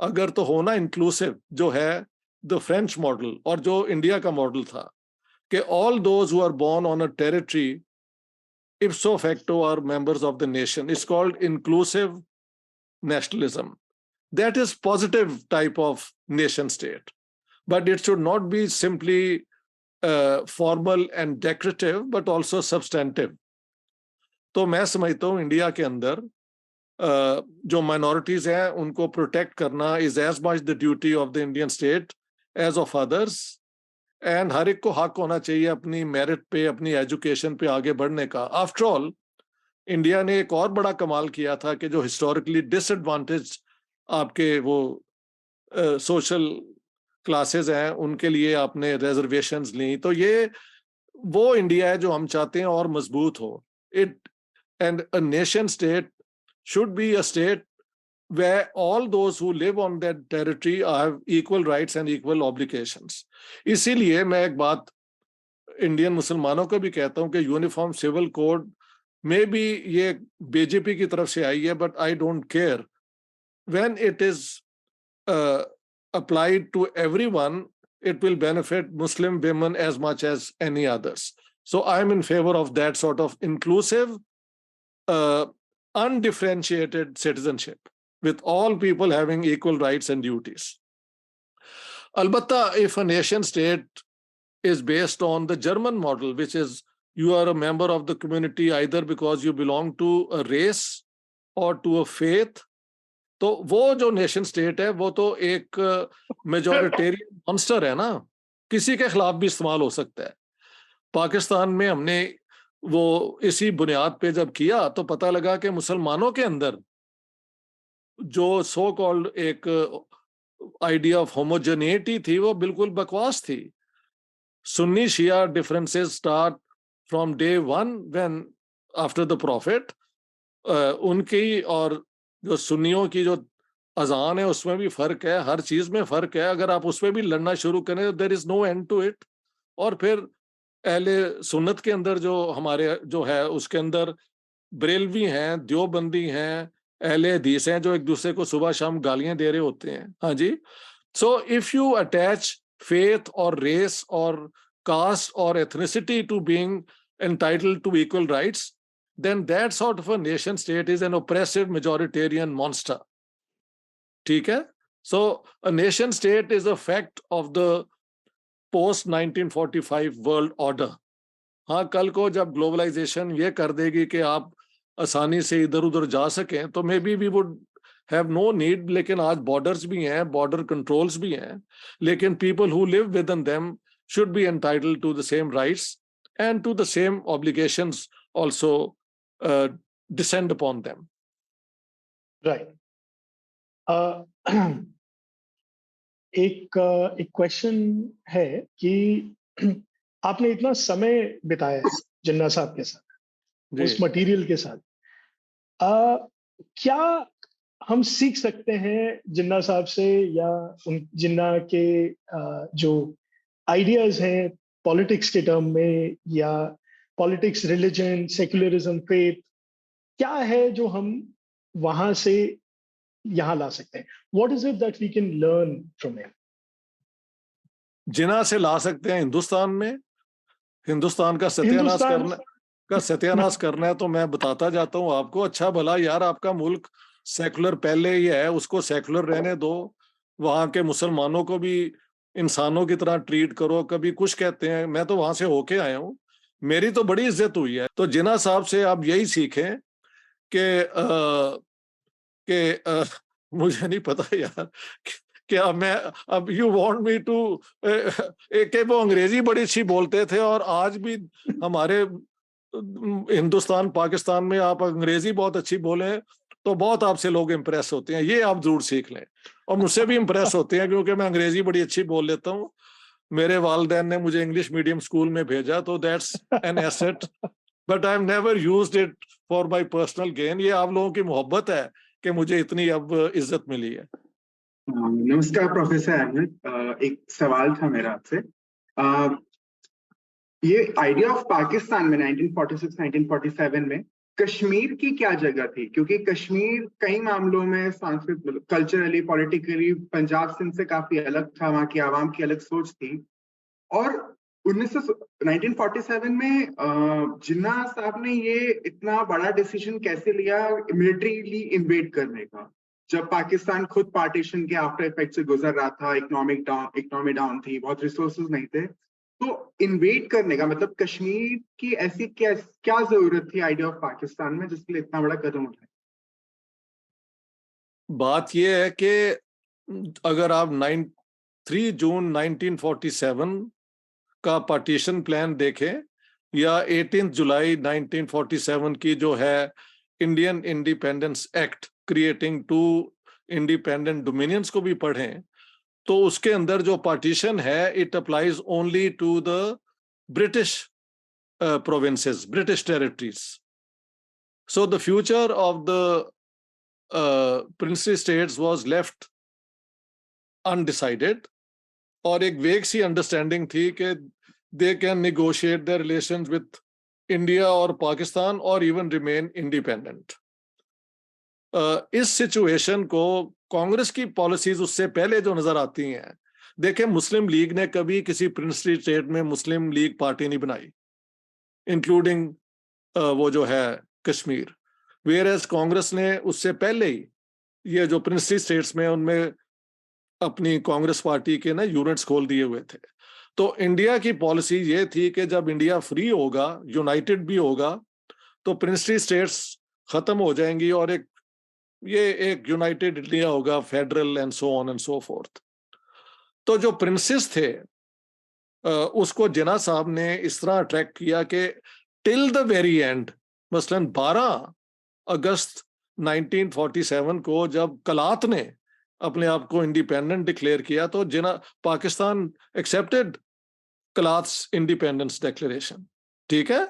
अगर तो होना इंक्लूसिव, जो है द फ्रेंच मॉडल और जो इंडिया का मॉडल था कि all those who are born on a territory ipso facto are members of the nation, it's called inclusive nationalism. That is positive type of nation state, but it should not be simply formal and decorative but also substantive. तो मैं समझता हूँ India के अंदर जो minorities हैं उनको protect करना is as much the duty of the Indian state as of others. And हर एक को हक होना चाहिए अपनी मेरिट पे, अपनी एजुकेशन पे आगे बढ़ने का. आफ्टर ऑल इंडिया ने एक और बड़ा कमाल किया था कि जो हिस्टोरिकली डिसएडवांटेज आपके वो सोशल क्लासेस हैं उनके लिए आपने रिजर्वेशंस ली. तो ये वो इंडिया है जो हम चाहते हैं और मजबूत हो. It and a nation state should be a state where all those who live on that territory have equal rights and equal obligations. इसीलिए मैं एक बात इंडियन मुसलमानों को भी कहता हूं कि यूनिफॉर्म सिविल कोड में भी ये बीजेपी की तरफ से आई है, but I don't care. When it is applied to everyone, it will benefit Muslim women as much as any others. So I am in favor of that sort of inclusive, undifferentiated citizenship with all people having equal rights and duties. Albatta, if a nation state is based on the German model, which is you are a member of the community either because you belong to a race or to a faith. तो वो जो nation state है वो तो एक majoritarian monster है ना, किसी के खिलाफ भी इस्तेमाल हो सकता है। पाकिस्तान में हमने वो इसी बुनियाद पे जब किया तो पता लगा कि मुसलमानों के अंदर जो सो कॉल्ड एक आइडिया ऑफ होमोजेनिटी थी वो बिल्कुल बकवास थी। Sunni Shia differences start from day one when after the prophet. उनकी और जो सुन्नियों की जो अजान है उसमें भी फर्क है, हर चीज में फर्क है। अगर आप उसमें भी लड़ना शुरू करें तो there is no end to it. और फिर अहले सुन्नत के अंदर जो हमारे जो है उसके अंदर बरेलवी हैं, देवबंदी हैं, अहले हदीस हैं जो एक दूसरे को सुबह शाम गालियां दे रहे होते हैं। हाँ जी। So if you attach faith or race or caste or ethnicity to being entitled to equal rights, then that sort of a nation state is an oppressive majoritarian monster. ठीक है? So a nation state is a fact of the post 1945 world order. हाँ, कल को जब globalisation ये कर देगी कि आप आसानी से इधर उधर जा सकें तो maybe we would have no need, लेकिन आज बॉर्डर्स भी हैं, बॉर्डर कंट्रोल्स भी हैं, लेकिन people who live within them should be entitled to the same rights and to the same obligations also descend upon them. Right. एक question है कि आपने इतना समय बिताया है जिन्ना साहब के साथ, उस मटेरियल के साथ, क्या हम सीख सकते हैं जिन्ना साहब से या उन जिन्ना के जो आइडियाज हैं पॉलिटिक्स के टर्म में, या पॉलिटिक्स, रिलीजन, सेक्युलरिज्म, फेथ, क्या है जो हम वहां से यहाँ ला सकते हैं? What is it that we can learn from him? Jinnah से ला सकते हैं हिंदुस्तान में, हिंदुस्तान का सत्यानाश करना है तो मैं बताता जाता हूँ आपको। अच्छा भला यार, आपका मुल्क सेकुलर पहले ही है, उसको सेकुलर रहने दो, वहां के मुसलमानों को भी इंसानों की तरह ट्रीट करो। कभी कुछ कहते हैं, मैं तो वहां से होके आया हूँ, मेरी तो बड़ी इज्जत हुई है। तो जिन्ना साहब से आप यही सीखें कि मुझे नहीं पता यार क्या मैं अब यू वांट मी टू कि वो अंग्रेजी बड़ी अच्छी बोलते थे और आज भी हमारे हिंदुस्तान पाकिस्तान में आप अंग्रेजी बहुत अच्छी बोले तो बहुत आपसे लोग इम्प्रेस होते हैं। ये आप जरूर सीख लें। और मुझसे भी इम्प्रेस होते हैं क्योंकि मैं अंग्रेजी बड़ी अच्छी बोल लेता हूँ। मेरे वालिदैन ने मुझे इंग्लिश मीडियम स्कूल में भेजा, तो that's an asset, but I have never used it for my personal gain. ये आप लोगों की मोहब्बत है कि मुझे इतनी अब इज्जत मिली है। नमस्कार प्रोफेसर अहमद, एक सवाल था मेरा आपसे। ये आइडिया ऑफ पाकिस्तान में 1946-1947 में कश्मीर की क्या जगह थी? क्योंकि कश्मीर कई मामलों में सांस्कृतिक, कल्चरली, पॉलिटिकली पंजाब सिंध से काफी अलग था, वहाँ की आवाम की अलग सोच थी। और 1947 में जिन्ना साहब ने ये इतना बड़ा डिसीजन कैसे लिया मिलिट्रीली इन्वेड करने का, जब पाकिस्तान खुद पार्टीशन के आफ्टर इफेक्ट से गुजर रहा था, इकोनॉमी डाउन थी, बहुत रिसोर्सेज नहीं थे, तो इन्वेड करने का मतलब कश्मीर की ऐसी क्या जरूरत थी आइडिया ऑफ पाकिस्तान में जिसके लिए इतना बड़ा कदम उठाया? बात यह है कि अगर आप 3 जून 1947 का पार्टीशन प्लान देखें या 18 जुलाई 1947 की जो है Indian Independence Act creating 2 independent dominions को भी पढ़ें, तो उसके अंदर जो पार्टीशन है it applies only to the British provinces, British territories. So the future of the princely states was left undecided, और एक वेग सी अंडरस्टैंडिंग थी कि they can negotiate their relations with India और पाकिस्तान और इवन रिमेन इंडिपेंडेंट। इस situation को Congress की पॉलिसीज उससे पहले जो नजर आती हैं, देखें मुस्लिम लीग ने कभी किसी प्रिंसली स्टेट में मुस्लिम लीग पार्टी नहीं बनाई, इंक्लूडिंग वो जो है कश्मीर, वेयर एज कांग्रेस ने उससे पहले ही ये जो प्रिंसली स्टेट्स में उनमें अपनी कांग्रेस पार्टी के ना यूनिट्स खोल दिए हुए थे। तो इंडिया की पॉलिसी ये थी कि जब इंडिया फ्री होगा, यूनाइटेड भी होगा, तो प्रिंसली स्टेट्स खत्म हो जाएंगी और एक यूनाइटेड इंडिया होगा, federal and so on and so fourth. तो जो प्रिंसेस थे उसको जिन्ना साहब ने इस तरह अट्रैक्ट किया कि टिल द वेरी एंड, मसलन 12 अगस्त 1947 को जब कलात ने अपने आप को इंडिपेंडेंट डिक्लेयर किया, तो जिन्ना पाकिस्तान एक्सेप्टेड कलात्स इंडिपेंडेंस डिक्लेरेशन। ठीक है,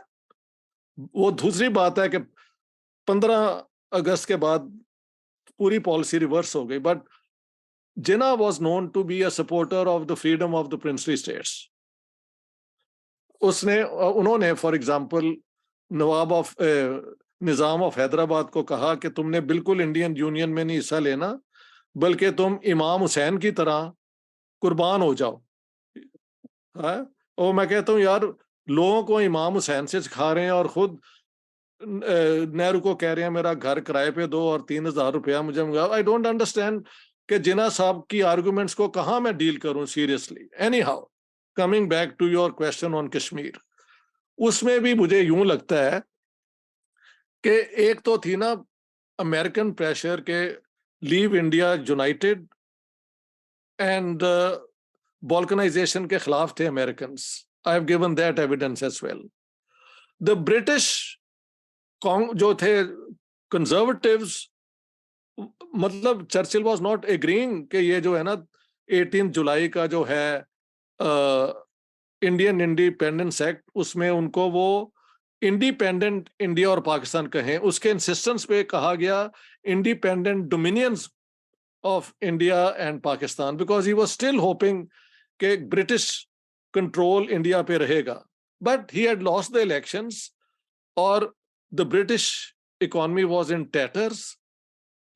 वो दूसरी बात है कि 15 अगस्त के बाद पूरी पॉलिसी रिवर्स हो गई, but Jinnah was known to be a supporter of the freedom of the princely states. उन्होंने for example Nawab of Nizam of Hyderabad को कहा कि तुमने बिल्कुल इंडियन यूनियन में नहीं हिस्सा लेना, बल्कि तुम इमाम हुसैन की तरह कुर्बान हो जाओ। और मैं कहता हूँ यार, लोगों को इमाम हुसैन से सिखा रहे हैं और खुद नेहरू को कह रहे हैं मेरा घर किराए पे दो और 3,000 रुपया मुझे मंगाओ। आई डोंट अंडरस्टैंड कि जिन्ना साहब की आर्गुमेंट्स को कहाँ मैं डील करूं seriously. Anyhow, coming back to your question on Kashmir, उसमें भी मुझे यूं लगता है कि एक तो थी ना अमेरिकन प्रेशर के leave India united and balkanisation के खिलाफ थे American. I have given that evidence as well. The British जो थे कंजर्वेटिव्स, मतलब चर्चिल वाज नॉट एग्रीइंग कि ये जो है ना 18 जुलाई का जो है इंडियन इंडिपेंडेंस एक्ट, उसमें उनको वो इंडिपेंडेंट इंडिया और पाकिस्तान कहें। उसके इंसिस्टेंस पे कहा गया independent dominions of India and Pakistan, because he was still hopping कि ब्रिटिश कंट्रोल इंडिया पे रहेगा। But he had lost the elections और the British economy was in tatters.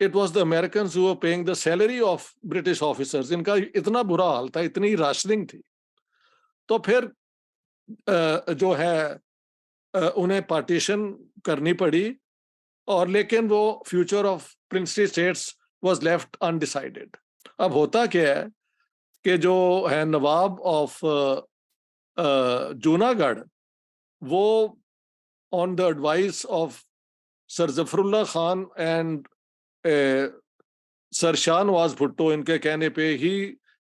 It was the Americans who were paying the salary of British officers. इनका इतना बुरा हाल था, इतनी rationing थी। तो फिर जो है उन्हें पार्टीशन करनी पड़ी, और लेकिन वो future of princely states was left undecided. अब होता क्या है कि जो है नवाब ऑफ जूनागढ़, वो on the advice of Sir Zafarullah Khan and Sir Shah Nawaz Bhutto, इनके कहने पे he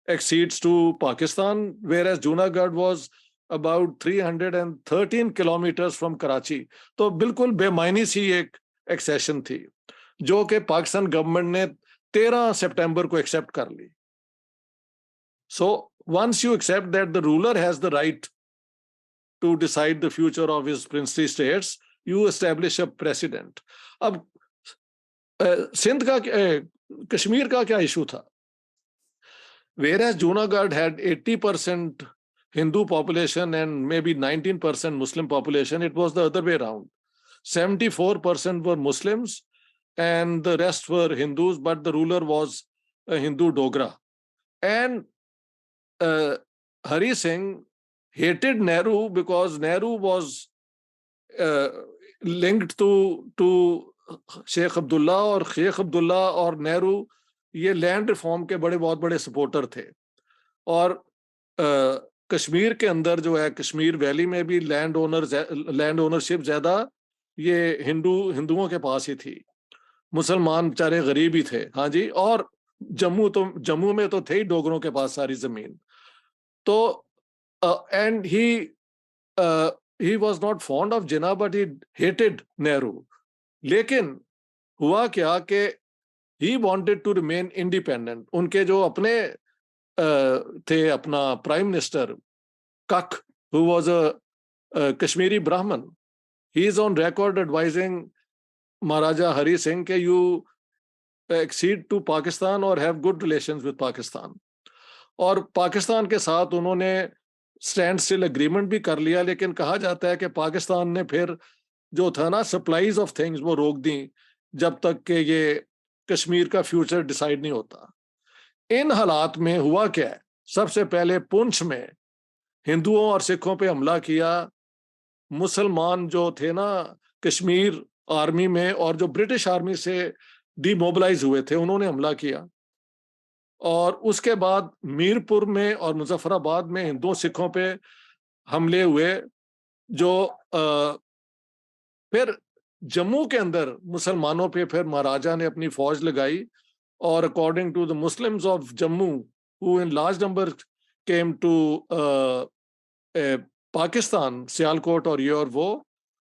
accedes to Pakistan, whereas Junagadh was about 313 kilometers from Karachi. तो बिल्कुल बेमायनी सी एक एक्सेशन थी जो कि पाकिस्तान गवर्नमेंट ने 13 सितंबर को एक्सेप्ट कर ली। So once you accept that the ruler has the right to decide the future of his princely states, you establish a precedent. अब सिंध का कश्मीर का क्या इशू था? Whereas Junagadh had 80% Hindu population and maybe 19% Muslim population, it was the other way around. 74% were Muslims and the rest were Hindus, but the ruler was a Hindu Dogra. And Hari Singh hated Nehru because Nehru was linked to Sheikh Abdullah, और शेख अब्दुल्ला और नेहरू ये land reform के बहुत बड़े supporter थे। और कश्मीर के अंदर जो है कश्मीर वैली में भी लैंड ओनरशिप ज्यादा ये हिंदुओं के पास ही थी। मुसलमान बेचारे गरीब ही थे। हाँ जी, और जम्मू में तो थे ही डोगरों के पास सारी जमीन। तो and he was not fond of Jinnah, but he hated Nehru. लेकिन हुआ क्या कि he wanted to remain independent. उनके जो अपने थे अपना प्राइम मिनिस्टर कक, who was a Kashmiri Brahmin, he is on record advising Maharaja Hari Singh कि you accede to Pakistan or have good relations with Pakistan. और पाकिस्तान के साथ उन्होंने स्टैंड स्टिल एग्रीमेंट भी कर लिया, लेकिन कहा जाता है कि पाकिस्तान ने फिर जो था ना सप्लाईज ऑफ थिंग्स वो रोक दी जब तक कि ये कश्मीर का फ्यूचर डिसाइड नहीं होता। इन हालात में हुआ क्या है, सबसे पहले पुंछ में हिंदुओं और सिखों पे हमला किया। मुसलमान जो थे ना कश्मीर आर्मी में और जो ब्रिटिश आर्मी से डीमोबिलाइज हुए थे, उन्होंने हमला किया। और उसके बाद मीरपुर में और मुजफ्फराबाद में हिंदुओं सिखों पे हमले हुए, जो फिर जम्मू के अंदर मुसलमानों पे फिर महाराजा ने अपनी फौज लगाई, और according to the Muslims of Jammu who in large number came to Pakistan, Sialkot और ये और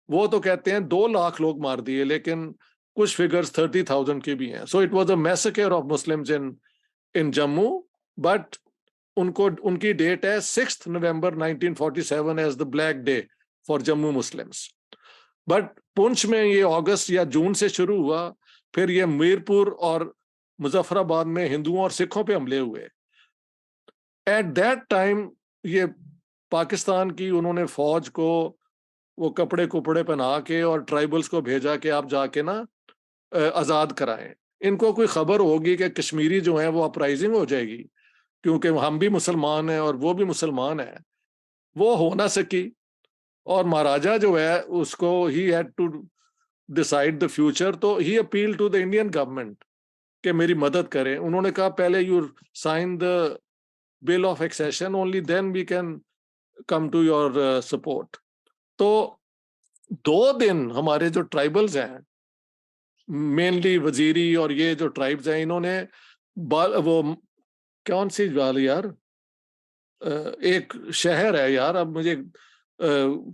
वो तो कहते हैं 2 लाख लोग मार दिए, लेकिन कुछ फिगर्स 30,000 की भी हैं. So it was a massacre of Muslims in Jammu, but उनकी डेट है 6 November 1947 as the black day for Jammu Muslims. But Poonch में ये अगस्त या जून से शुरू हुआ, फिर ये मीरपुर और मुजफ्फराबाद में हिंदुओं और सिखों पे हमले हुए. एट दैट टाइम ये पाकिस्तान की उन्होंने फौज को वो कपड़े कुपड़े पहना के और ट्राइबल्स को भेजा कि आप जाके ना आज़ाद कराएं. इनको कोई खबर होगी कि कश्मीरी जो है वो अपराइजिंग हो जाएगी, क्योंकि हम भी मुसलमान हैं और वो भी मुसलमान है, वो हो ना सकी. और महाराजा जो है उसको he had to decide the future, तो he appeal to the Indian government कि मेरी मदद करें. उन्होंने कहा पहले you sign the bill of accession, only then we can come to your support. तो 2 दिन हमारे जो ट्राइबल्स हैं, मेनली वजीरी और ये जो ट्राइब्स हैं, इन्होंने वो कौन सी बाल यार, एक शहर है यार, अब मुझे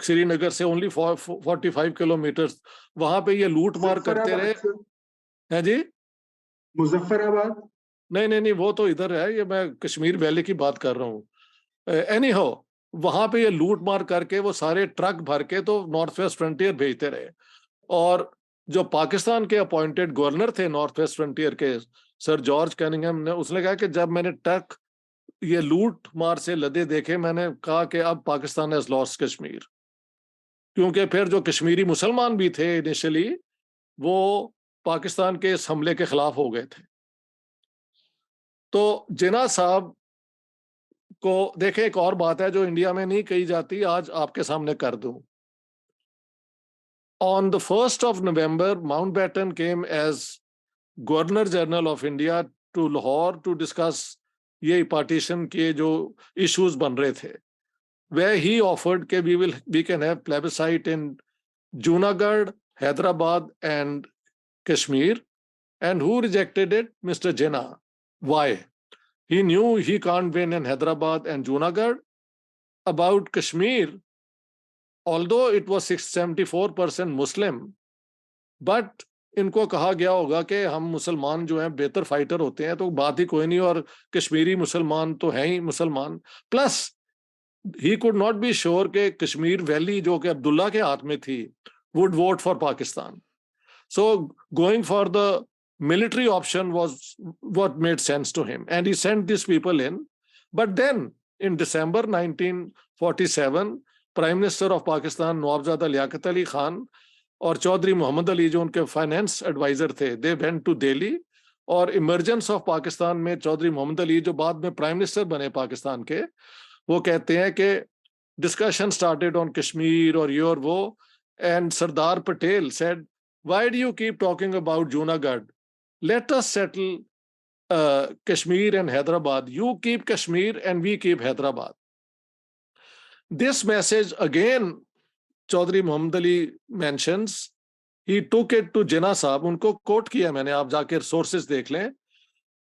श्रीनगर से ओनली 45 किलोमीटर, वहां पे ये लूट मार करते रहे हैं जी. मुजफ्फराबाद नहीं, वो तो इधर है, ये मैं कश्मीर वैली की बात कर रहा हूँ. एनी हो, वहां पे ये लूट मार करके वो सारे ट्रक भर के तो नॉर्थ वेस्ट फ्रंटियर भेजते रहे. और जो पाकिस्तान के अपॉइंटेड गवर्नर थे नॉर्थ वेस्ट फ्रंटियर के, सर जॉर्ज कैनिंगम ने, उसने कहा कि जब मैंने ट्रक ये लूट मार से लदे देखे, मैंने कहा कि अब पाकिस्तान हैज लॉस्ट कश्मीर. क्योंकि फिर जो कश्मीरी मुसलमान भी थे इनिशियली, वो पाकिस्तान के इस हमले के खिलाफ हो गए थे. तो जिन्ना साहब को देखे, एक और बात है जो इंडिया में नहीं कही जाती, आज आपके सामने कर दूं. On the 1st of November, Mountbatten came as Governor General of India to Lahore to discuss ये partition के जो issues बन रहे थे, where he offered कि we can have plebiscite in Junagadh, Hyderabad and Kashmir. And who rejected it? Mr. Jinnah. Why? He knew he can't win in Hyderabad and Junagadh. About Kashmir, although it was 74% Muslim, but इनको कहा गया होगा कि हम मुसलमान जो हैं बेहतर फाइटर होते हैं, तो बात ही कोई नहीं, और कश्मीरी मुसलमान तो हैं ही मुसलमान. Plus he could not be sure कि कश्मीर वैली जो कि अब्दुल्ला के हाथ में थी would vote for Pakistan. So going for the military option was what made sense to him, and he sent these people in. But then in December 1947, Prime Minister of Pakistan Nawabzada Liaquat Ali Khan और चौधरी मोहम्मद अली जो उनके finance adviser थे, they went to Delhi. और emergence of Pakistan में चौधरी मोहम्मद अली जो बाद में prime minister बने पाकिस्तान के, वो कहते हैं कि डिस्कशन स्टार्टेड ऑन कश्मीर और ये और वो, and Sardar Patel said, why do you keep talking about Junagadh, let us settle Kashmir and Hyderabad. You keep Kashmir and we keep Hyderabad. This message again, Chaudhry Muhammad Ali mentions, he took it to Jinnah Sahab. उनको coat किया मैंने, आप जाके sources देख लें,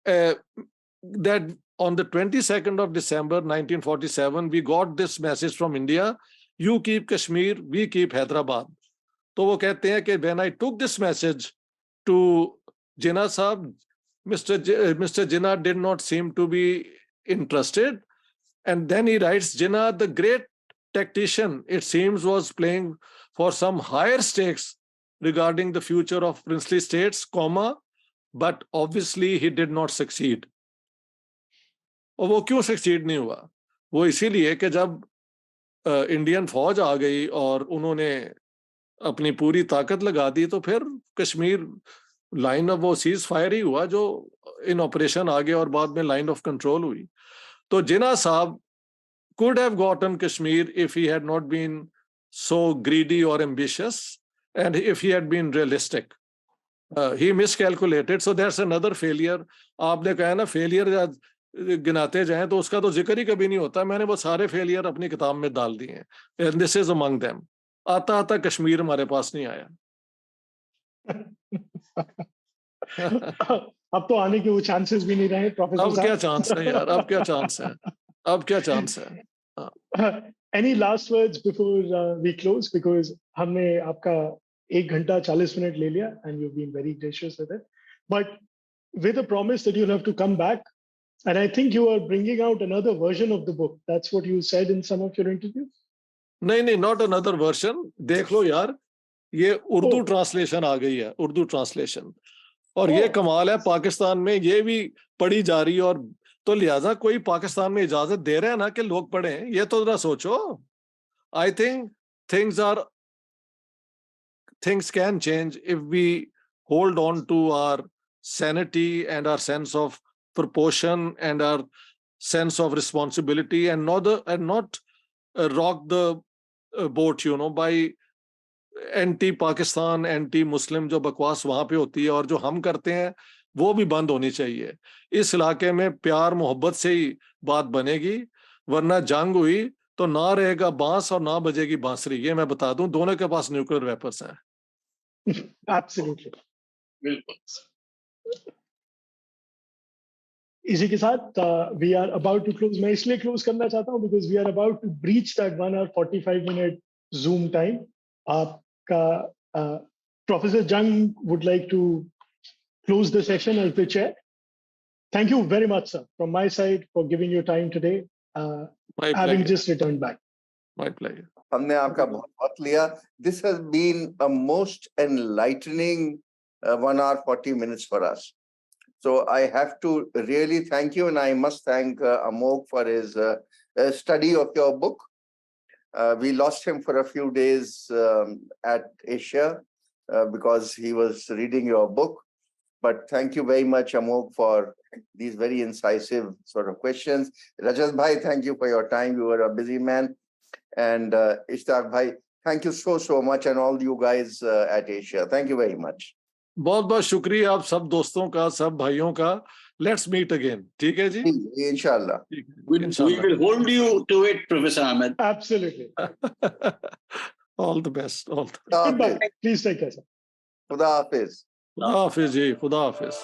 that on the 22nd of December 1947 we got this message from India, you keep Kashmir, we keep Hyderabad. तो वो कहते हैं कि when I took this message to Jinnah Sahab, Mr. Jinnah did not seem to be interested. And then he writes, Jinnah, the great tactician, it seems, was playing for some higher stakes regarding the future of princely states, but obviously he did not succeed. और वो क्यों succeed नहीं हुआ? वो इसीलिए कि जब Indian फौज आ गई और उन्होंने अपनी पूरी ताकत लगा दी, तो फिर कश्मीर लाइन ऑफ वो सीज फायर ही हुआ जो इन ऑपरेशन आ गया और बाद में लाइन ऑफ कंट्रोल हुई. तो जिन्ना साहब could have gotten Kashmir if he had not been so greedy or ambitious, and if he had been realistic. he miscalculated, so that's another failure. आपने कहा ना failure गिनाते जाएं तो उसका तो जिक्र ही कभी नहीं होता. मैंने वो सारे failure अपनी किताब में डाल दिए हैं, and this is among them. आता आता कश्मीर हमारे पास नहीं आया. अब तो आने के वो चांसेस भी नहीं रहे प्रोफेसर अब साहब. क्या चांस है यार, अब क्या चांस है, अब क्या चांस है. Any last words before we close, because हमने आपका 1 घंटा 40 मिनट ले लिया and you've been very gracious with it, but with a promise that you'll have to come back, and I think you are bringing out another version of the book. That's what you said in some of your interviews. नहीं, not another version. देख लो यार, ये Urdu Oh. Translation आ गई है, Urdu translation. और ये कमाल है, पाकिस्तान में ये भी पढ़ी जा रही है, और तो लिहाजा कोई पाकिस्तान में इजाजत दे रहे हैं ना कि लोग पढ़ें. ये तो जरा सोचो. I think things can change if we hold on to our sanity and our sense of proportion and our sense of responsibility, and not rock the boat, by anti-Pakistan, anti-Muslim जो बकवास वहां पे होती है और जो हम करते हैं वो भी बंद होनी चाहिए. इस इलाके में प्यार मोहब्बत से ही बात बनेगी, वरना जंग हुई तो ना रहेगा बांस और ना बजेगी बांसुरी. ये मैं बता दूं, दोनों के पास न्यूक्लियर वेपन्स हैं. Absolutely. बिल्कुल. इसी के साथ we are about to close. मैं इसलिए close करना चाहता हूँ because we are about to breach that 1 hour 45 minute Zoom time. आपका Professor Jung would like to close the session as the chair. Thank you very much, sir, from my side for giving your time today. Having just returned back. My pleasure. हमने आपका बहुत बहुत लिया. This has been a most enlightening 1 hour 40 minutes for us. So I have to really thank you, and I must thank Amogh for his study of your book. We lost him for a few days at Asia because he was reading your book. But thank you very much, Amogh, for these very incisive sort of questions. Rajat Bhai, thank you for your time. You were a busy man. And Ishtiaq Bhai, thank you so much, and all you guys at Asia. Thank you very much. बहुत बहुत शुक्रिया आप सब दोस्तों का, सब भाइयों का. Let's meet again. ठीक है जी, इंशाल्लाह. We will hold you to it, Professor Ahmed. Absolutely. All the best. All the Goodbye. Please take care, sir. Khuda Hafiz. खुदा हाफिज जी, खुदा हाफिज.